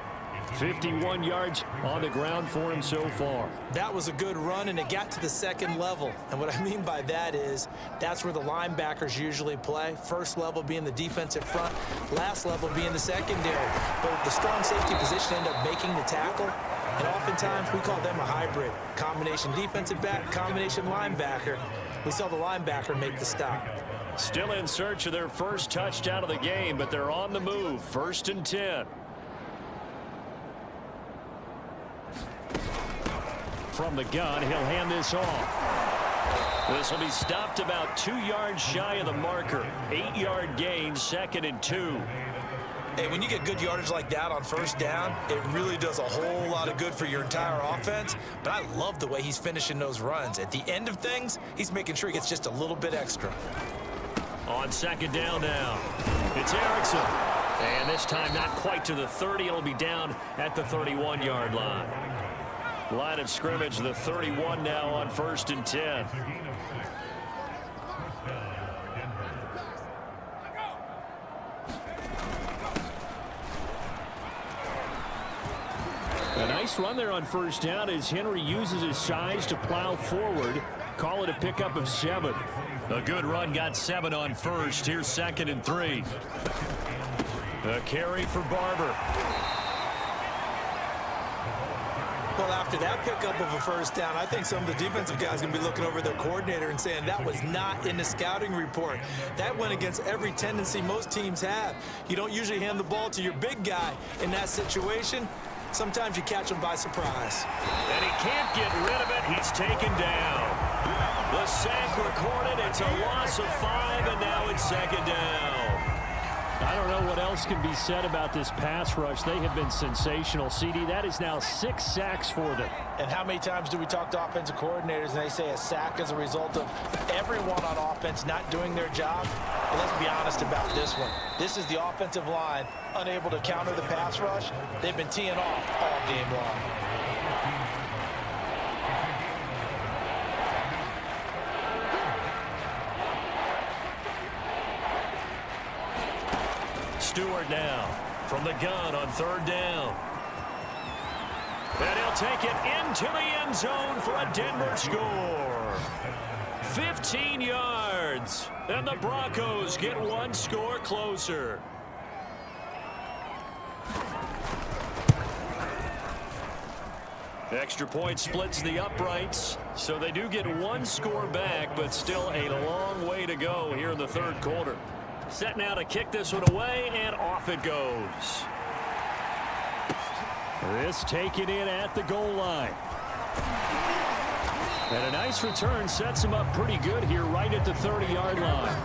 51 yards on the ground for him so far. That was a good run, and it got to the second level. And what I mean by that is that's where the linebackers usually play. First level being the defensive front, last level being the secondary. But the strong safety position ended up making the tackle. And oftentimes we call them a hybrid. Combination defensive back, combination linebacker. We saw the linebacker make the stop. Still in search of their first touchdown of the game, but they're on the move. 1st and 10. From the gun, he'll hand this off. This will be stopped about 2 yards shy of the marker. 8-yard gain, 2nd and 2. Hey, when you get good yardage like that on first down, it really does a whole lot of good for your entire offense. But I love the way he's finishing those runs. At the end of things, he's making sure he gets just a little bit extra. On 2nd down now, it's Erickson. And this time not quite to the 30. It'll be down at the 31-yard line. Line of scrimmage, the 31 now on 1st and 10. A nice run there on first down as Henry uses his size to plow forward. Call it a pickup of 7. A good run, got 7 on first. Here's 2nd and 3. A carry for Barber. Well, after that pickup of a first down, I think some of the defensive guys are going to be looking over their coordinator and saying that was not in the scouting report. That went against every tendency most teams have. You don't usually hand the ball to your big guy in that situation. Sometimes you catch him by surprise. And he can't get rid of it. He's taken down. The sack recorded. It's a loss of 5, and now it's 2nd down. I don't know what else can be said about this pass rush. They have been sensational. CD, that is now 6 sacks for them. And how many times do we talk to offensive coordinators and they say a sack is a result of everyone on offense not doing their job? But let's be honest about this one. This is the offensive line unable to counter the pass rush. They've been teeing off all game long. Stewart now from the gun on 3rd down. And he'll take it into the end zone for a Denver score. 15 yards. And the Broncos get 1 score closer. Extra point splits the uprights, so they do get 1 score back, but still a long way to go here in the 3rd quarter. Set now to kick this one away, and off it goes. This taken in at the goal line. And a nice return sets him up pretty good here right at the 30-yard line.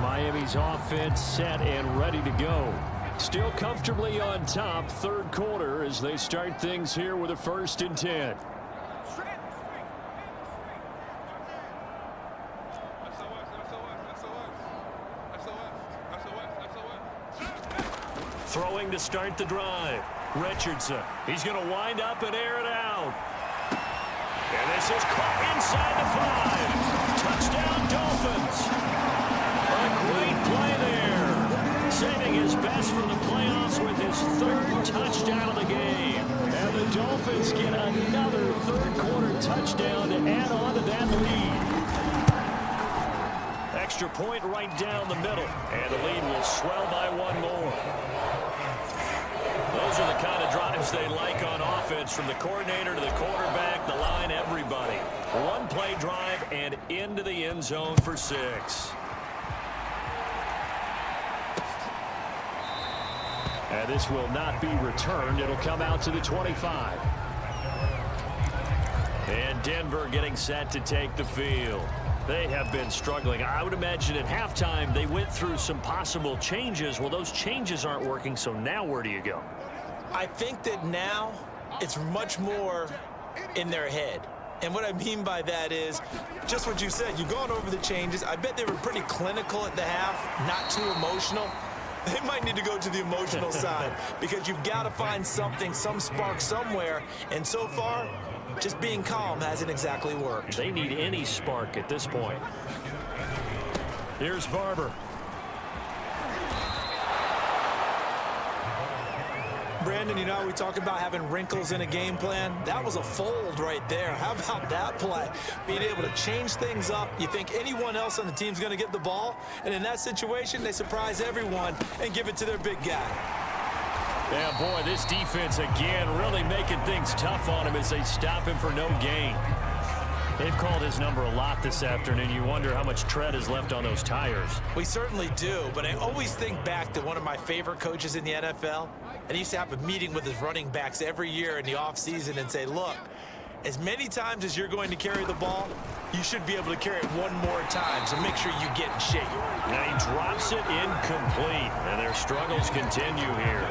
Miami's offense set and ready to go. Still comfortably on top, 3rd quarter as they start things here with a 1st and 10. Throwing to start the drive. Richardson. He's going to wind up and air it out. And this is caught inside the 5. Touchdown, Dolphins. extra point right down the middle. And the lead will swell by one more. Those are the kind of drives they like on offense, from the coordinator to the quarterback, the line, everybody. One play drive and into the end zone for 6. And this will not be returned. It'll come out to the 25. And Denver getting set to take the field. They have been struggling. I would imagine at halftime they went through some possible changes. Well, those changes aren't working, so now where do you go? I think that now it's much more in their head. And what I mean by that is just what you said. You've gone over the changes. I bet they were pretty clinical at the half, not too emotional. They might need to go to the emotional side, because you've got to find something, some spark somewhere. And so far, just being calm hasn't exactly worked. They need any spark at this point. Here's Barber. Brandon, you know, we talk about having wrinkles in a game plan. That was a fold right there. How about that play? Being able to change things up. You think anyone else on the team's going to get the ball? And in that situation, they surprise everyone and give it to their big guy. Yeah, boy, this defense again really making things tough on him as they stop him for no gain. They've called his number a lot this afternoon. You wonder how much tread is left on those tires. We certainly do, but I always think back to one of my favorite coaches in the NFL. And he used to have a meeting with his running backs every year in the offseason and say, look, as many times as you're going to carry the ball, you should be able to carry it one more time, so make sure you get in shape. Now he drops it incomplete, and their struggles continue here.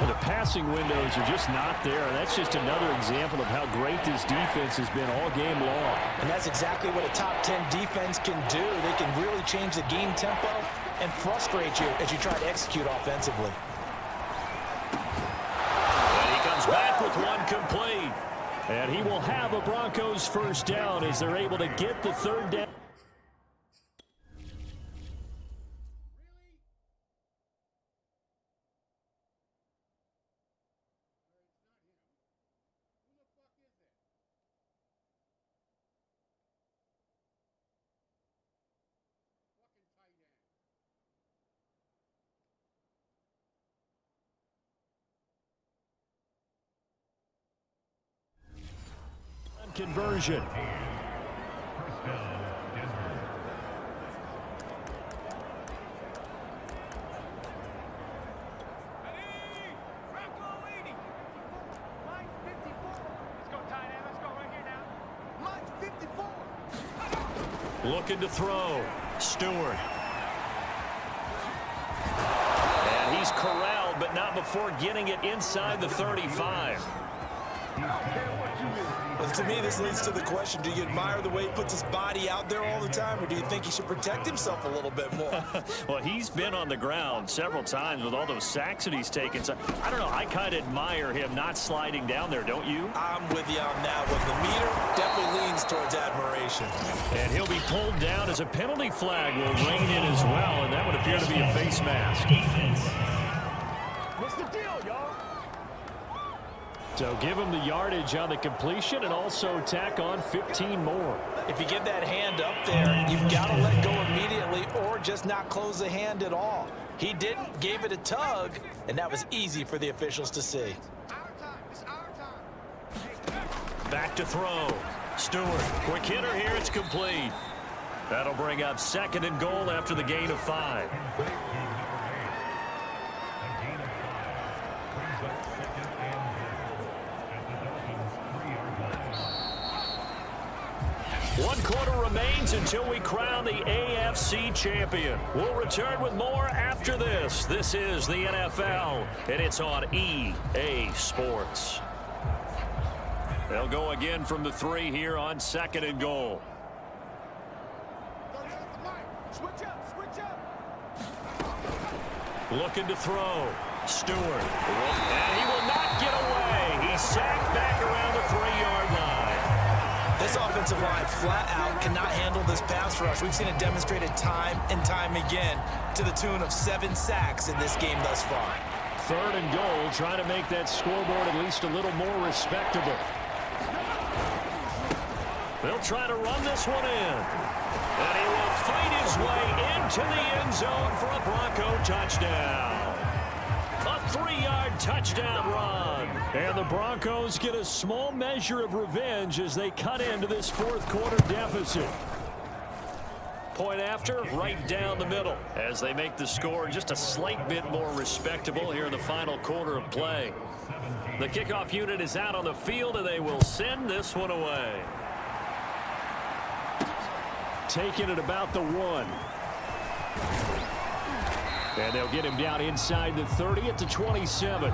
Well, the passing windows are just not there. That's just another example of how great this defense has been all game long. And that's exactly what a top 10 defense can do. They can really change the game tempo and frustrate you as you try to execute offensively. And he comes back with one complete. And he will have a Broncos first down as they're able to get the third down. Conversion. Looking to throw. Stewart. And he's corralled, but not before getting it inside the 35. Well, to me, this leads to the question, do you admire the way he puts his body out there all the time, or do you think he should protect himself a little bit more? Well, he's been on the ground several times with all those sacks that he's taken. So, I don't know, I kind of admire him not sliding down there, don't you? I'm with you on that one. The meter definitely leans towards admiration. And he'll be pulled down as a penalty flag will rein in as well, and that would appear to be a face mask. What's the deal, y'all? So give him the yardage on the completion and also tack on 15 more. If you give that hand up there, you've got to let go immediately or just not close the hand at all. He didn't, gave it a tug, and that was easy for the officials to see. Back to throw. Stewart, quick hitter here, it's complete. That'll bring up 2nd and goal after the gain of 5. One quarter remains until we crown the AFC champion. We'll return with more after this. This is the NFL, and it's on EA Sports. They'll go again from the 3 here on 2nd and goal. Switch up. Looking to throw. Stewart. And he will not get away. He's sacked back around the 3-yard line. This offensive line flat out cannot handle this pass rush. We've seen it demonstrated time and time again to the tune of 7 sacks in this game thus far. 3rd and goal, trying to make that scoreboard at least a little more respectable. They'll try to run this one in. And he will fight his into the end zone for a Bronco touchdown. A 3-yard touchdown run. And the Broncos get a small measure of revenge as they cut into this fourth quarter deficit. Point after, right down the middle, as they make the score just a slight bit more respectable here in the final quarter of play. The kickoff unit is out on the field, and they will send this one away. Taking it about the 1. And they'll get him down inside the 30 at the 27.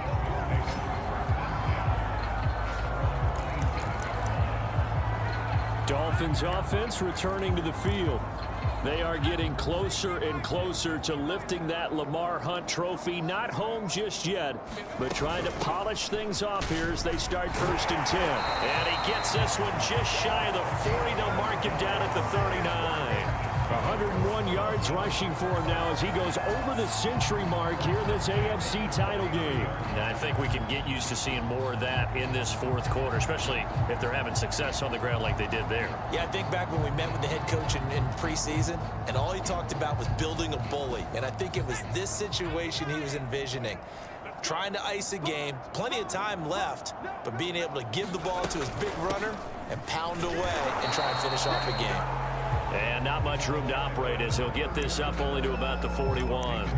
Dolphins offense returning to the field. They are getting closer and closer to lifting that Lamar Hunt trophy. Not home just yet, but trying to polish things off here as they start 1st and 10. And he gets this one just shy of the 40. They'll mark him down at the 39. 101 yards rushing for him now as he goes over the century mark here in this AFC title game. Now, I think we can get used to seeing more of that in this fourth quarter, especially if they're having success on the ground like they did there. Yeah, I think back when we met with the head coach in preseason, and all he talked about was building a bully. And I think it was this situation he was envisioning. Trying to ice a game, plenty of time left, but being able to give the ball to his big runner and pound away and try and finish off a game. And not much room to operate as he'll get this up only to about the 41.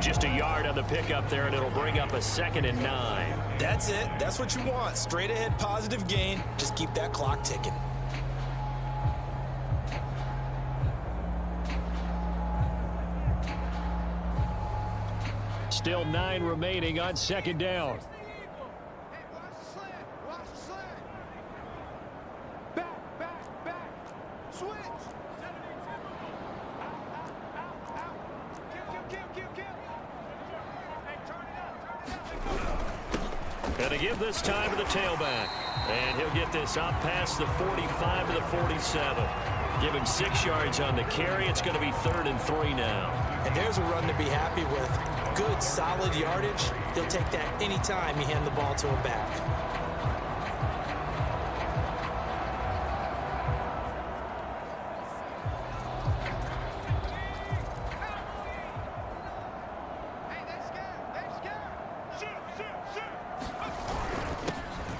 Just a yard on the pickup there, and it'll bring up a 2nd and 9. That's it. That's what you want. Straight ahead positive gain. Just keep that clock ticking. Still 9 remaining on 2nd down. Gonna give this time to the tailback. And he'll get this up past the 45 to the 47. Give him 6 yards on the carry. It's going to be 3rd and 3 now. And there's a run to be happy with. Good, solid yardage. He'll take that anytime you hand the ball to him back.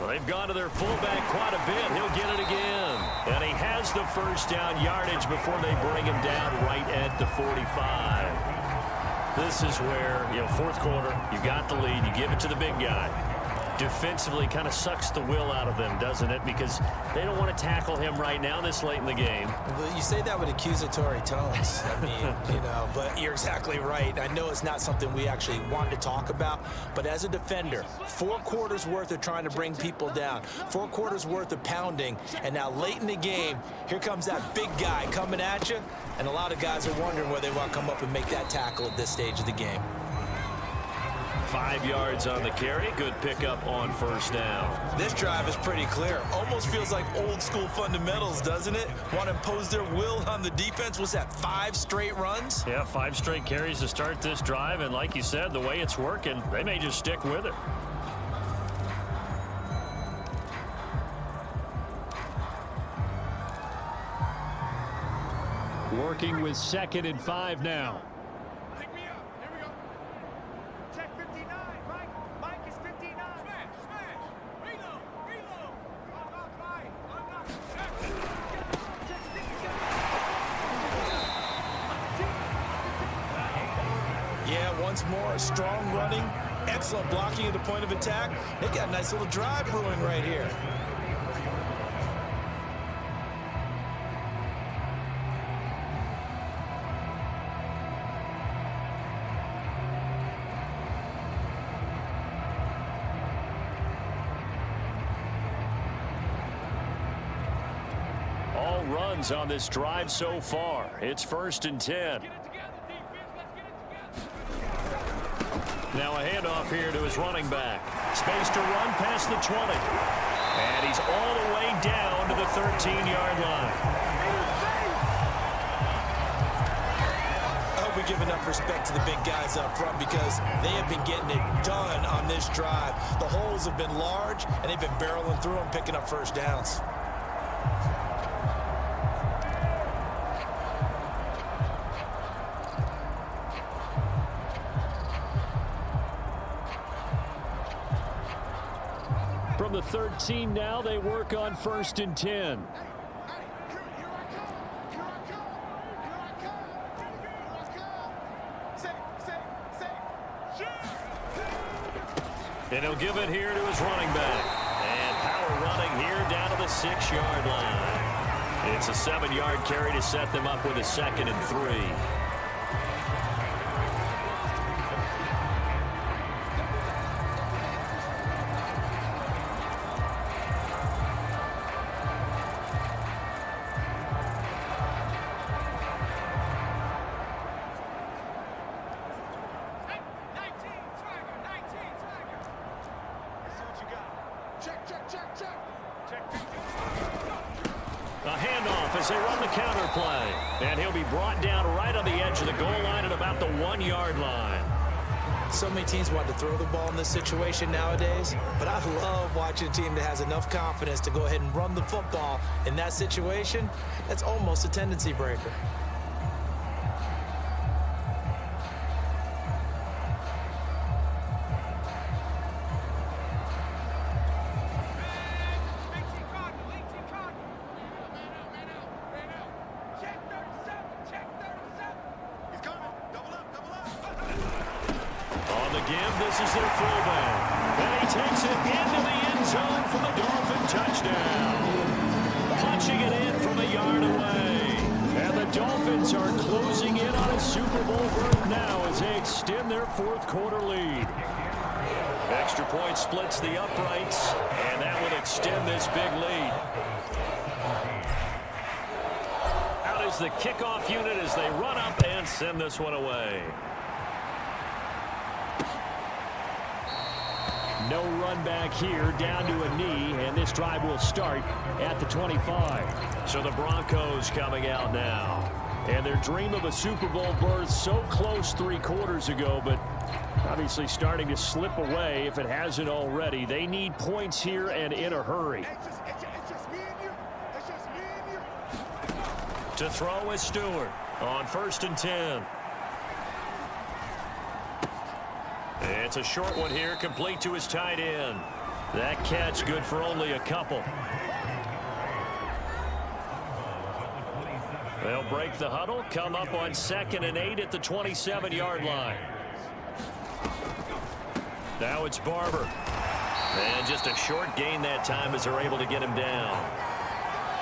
They've gone to their fullback quite a bit. He'll get it again. And he has the 1st down yardage before they bring him down right at the 45. This is where, fourth quarter, you got the lead. You give it to the big guy. Defensively kind of sucks the will out of them, doesn't it? Because they don't want to tackle him right now this late in the game. You say that with accusatory tones. I mean, but you're exactly right. I know it's not something we actually want to talk about, but as a defender, 4 quarters worth of trying to bring people down, 4 quarters worth of pounding, and now late in the game, here comes that big guy coming at you, and a lot of guys are wondering whether they want to come up and make that tackle at this stage of the game. 5 yards on the carry. Good pickup on 1st down. This drive is pretty clear. Almost feels like old school fundamentals, doesn't it? Want to impose their will on the defense. Was that 5 straight runs? Yeah, 5 straight carries to start this drive. And like you said, the way it's working, they may just stick with it. Working with 2nd and 5 now. Once more, strong running, excellent blocking at the point of attack. They got a nice little drive brewing right here. All runs on this drive so far. It's 1st and 10. Now a handoff here to his running back. Space to run past the 20. And he's all the way down to the 13-yard line. I hope we give enough respect to the big guys up front because they have been getting it done on this drive. The holes have been large, and they've been barreling through them, picking up 1st downs. the 13 now. They work on 1st and 10. And he'll give it here to his running back. And power running here down to the 6-yard line. It's a 7-yard carry to set them up with a 2nd and 3. A handoff as they run the counter play. And he'll be brought down right on the edge of the goal line at about the 1-yard line. So many teams want to throw the ball in this situation nowadays, but I love watching a team that has enough confidence to go ahead and run the football in that situation. That's almost a tendency breaker. This is their fullback. And he takes it into the end zone for the Dolphin touchdown. Punching it in from a yard away. And the Dolphins are closing in on a Super Bowl berth now as they extend their 4th quarter lead. Extra point splits the uprights, and that will extend this big lead. Out is the kickoff unit as they run up and send this one away. No run back here, down to a knee, and this drive will start at the 25. So the Broncos coming out now. And their dream of a Super Bowl berth so close 3 quarters ago, but obviously starting to slip away if it hasn't already. They need points here and in a hurry. To throw is Stewart on 1st and 10. It's a short one here, complete to his tight end. That catch good for only a couple. They'll break the huddle, come up on 2nd and 8 at the 27-yard line. Now it's Barber. And just a short gain that time as they're able to get him down.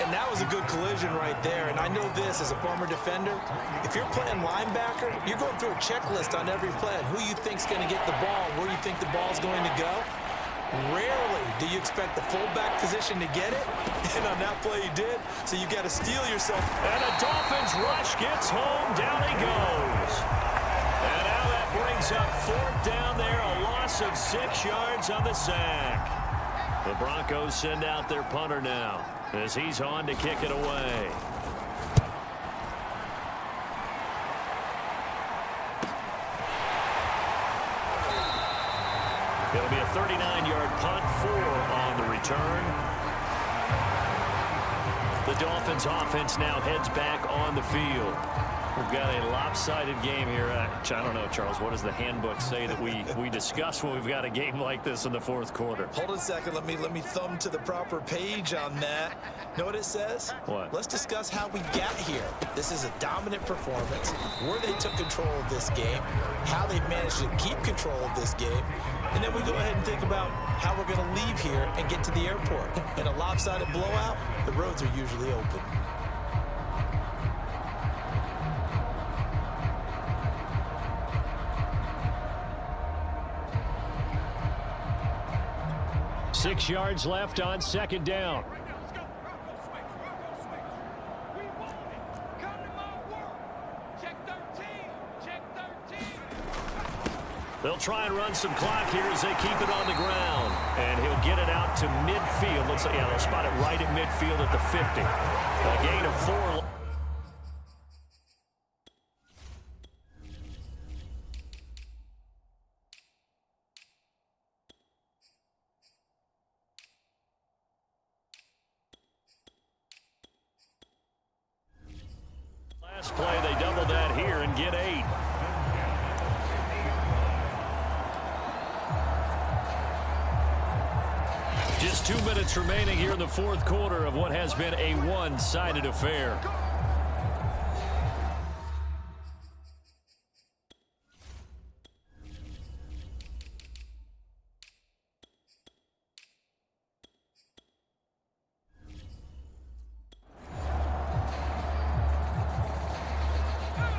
And that was a good collision right there. And I know this as a former defender. If you're playing linebacker, you're going through a checklist on every play on who you think's going to get the ball, where you think the ball's going to go. Rarely do you expect the fullback position to get it. And on that play he did. So you got to steel yourself. And a Dolphins rush gets home. Down he goes. And now that brings up 4th down there. A loss of 6 yards on the sack. The Broncos send out their punter now as he's on to kick it away. It'll be a 39-yard punt, 4 on the return. The Dolphins offense now heads back on the field. We've got a lopsided game here. I don't know, Charles, what does the handbook say that we discuss when we've got a game like this in the 4th quarter? Hold on a second. Let me thumb to the proper page on that. Know what it says? What? Let's discuss how we got here. This is a dominant performance, where they took control of this game, how they've managed to keep control of this game, and then we go ahead and think about how we're going to leave here and get to the airport. In a lopsided blowout, the roads are usually open. Six yards left on 2nd down. They'll try and run some clock here as they keep it on the ground. And he'll get it out to midfield. Let's say, yeah, they'll spot it right at midfield at the 50. A gain of 4. Last play, they double that here and get 8. Just 2 minutes remaining here in the fourth quarter of what has been a one-sided affair.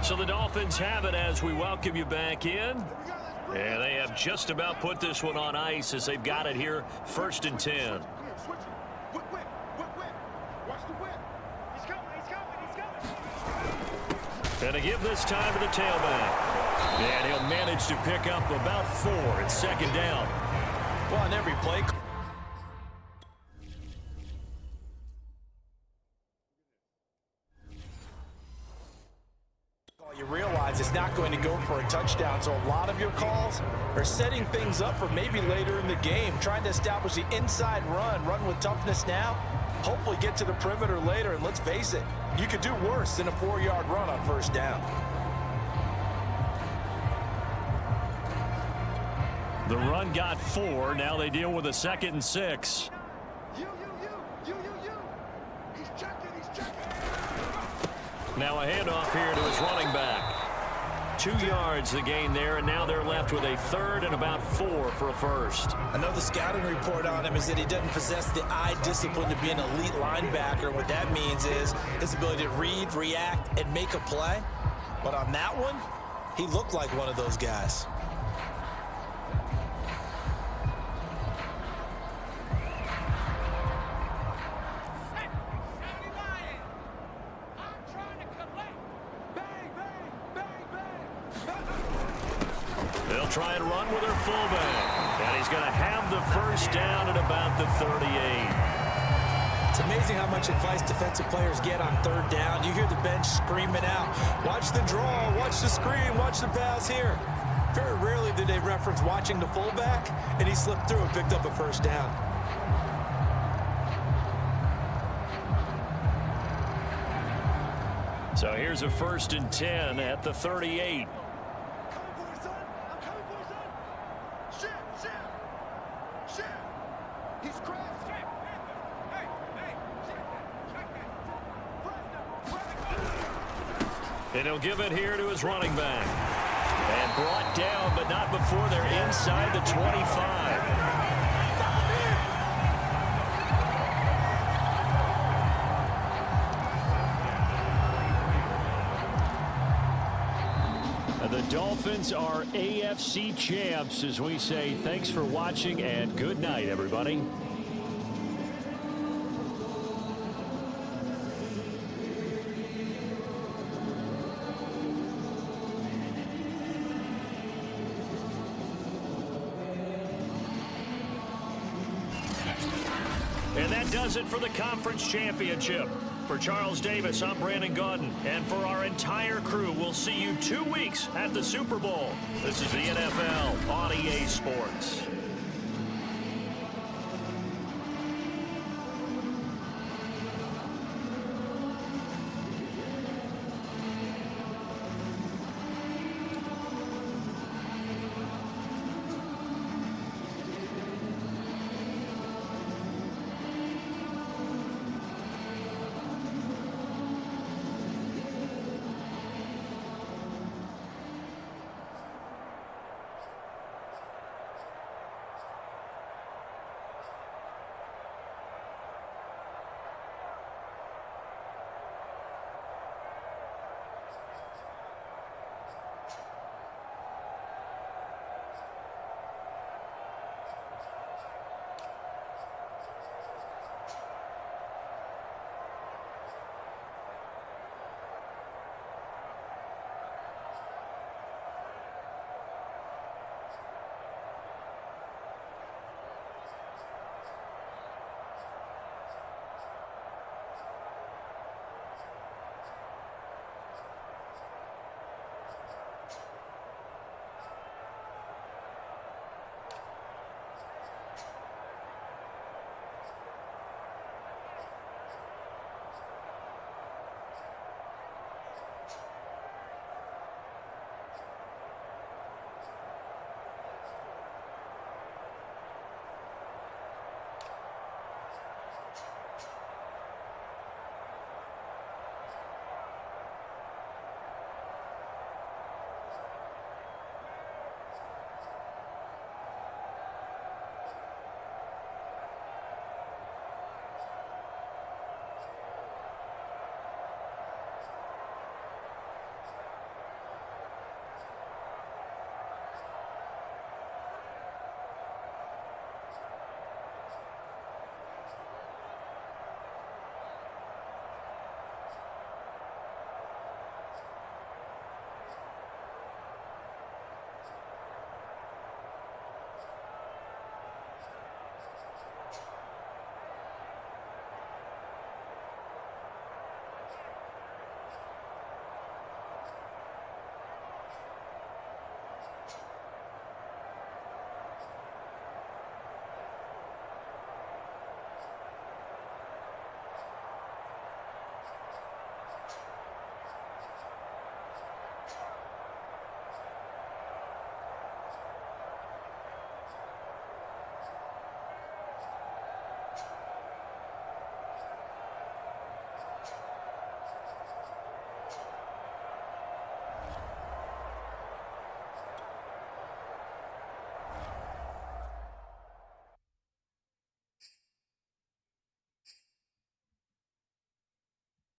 So the Dolphins have it as we welcome you back in. And they have just about put this one on ice as they've got it here, 1st and 10. And to give this time to the tailback. And he'll manage to pick up about 4. It's 2nd down. Well, on every play. You realize it's not going to go for a touchdown, so a lot of your calls are setting things up for maybe later in the game, trying to establish the inside run with toughness now, hopefully get to the perimeter later, and let's face it, you could do worse than a 4-yard run on 1st down. The run got 4. Now they deal with a 2nd and 6. You. He's checking. Now a handoff here to his running back. 2 yards the gain there, and now they're left with a 3rd and about 4 for a 1st. I know the scouting report on him is that he doesn't possess the eye discipline to be an elite linebacker. What that means is his ability to read, react, and make a play. But on that one, he looked like one of those guys. They'll try and run with their fullback. And he's going to have the 1st down at about the 38. It's amazing how much advice defensive players get on 3rd down. You hear the bench screaming out, watch the draw, watch the screen, watch the pass here. Very rarely do they reference watching the fullback, and he slipped through and picked up a 1st down. So here's a 1st and 10 at the 38. And he'll give it here to his running back. And brought down, but not before they're inside the 25. The Dolphins are AFC champs as we say thanks for watching and good night, everybody. And that does it for the conference championship. For Charles Davis, I'm Brandon Gaudin. And for our entire crew, we'll see you 2 weeks at the Super Bowl. This is the NFL on EA Sports.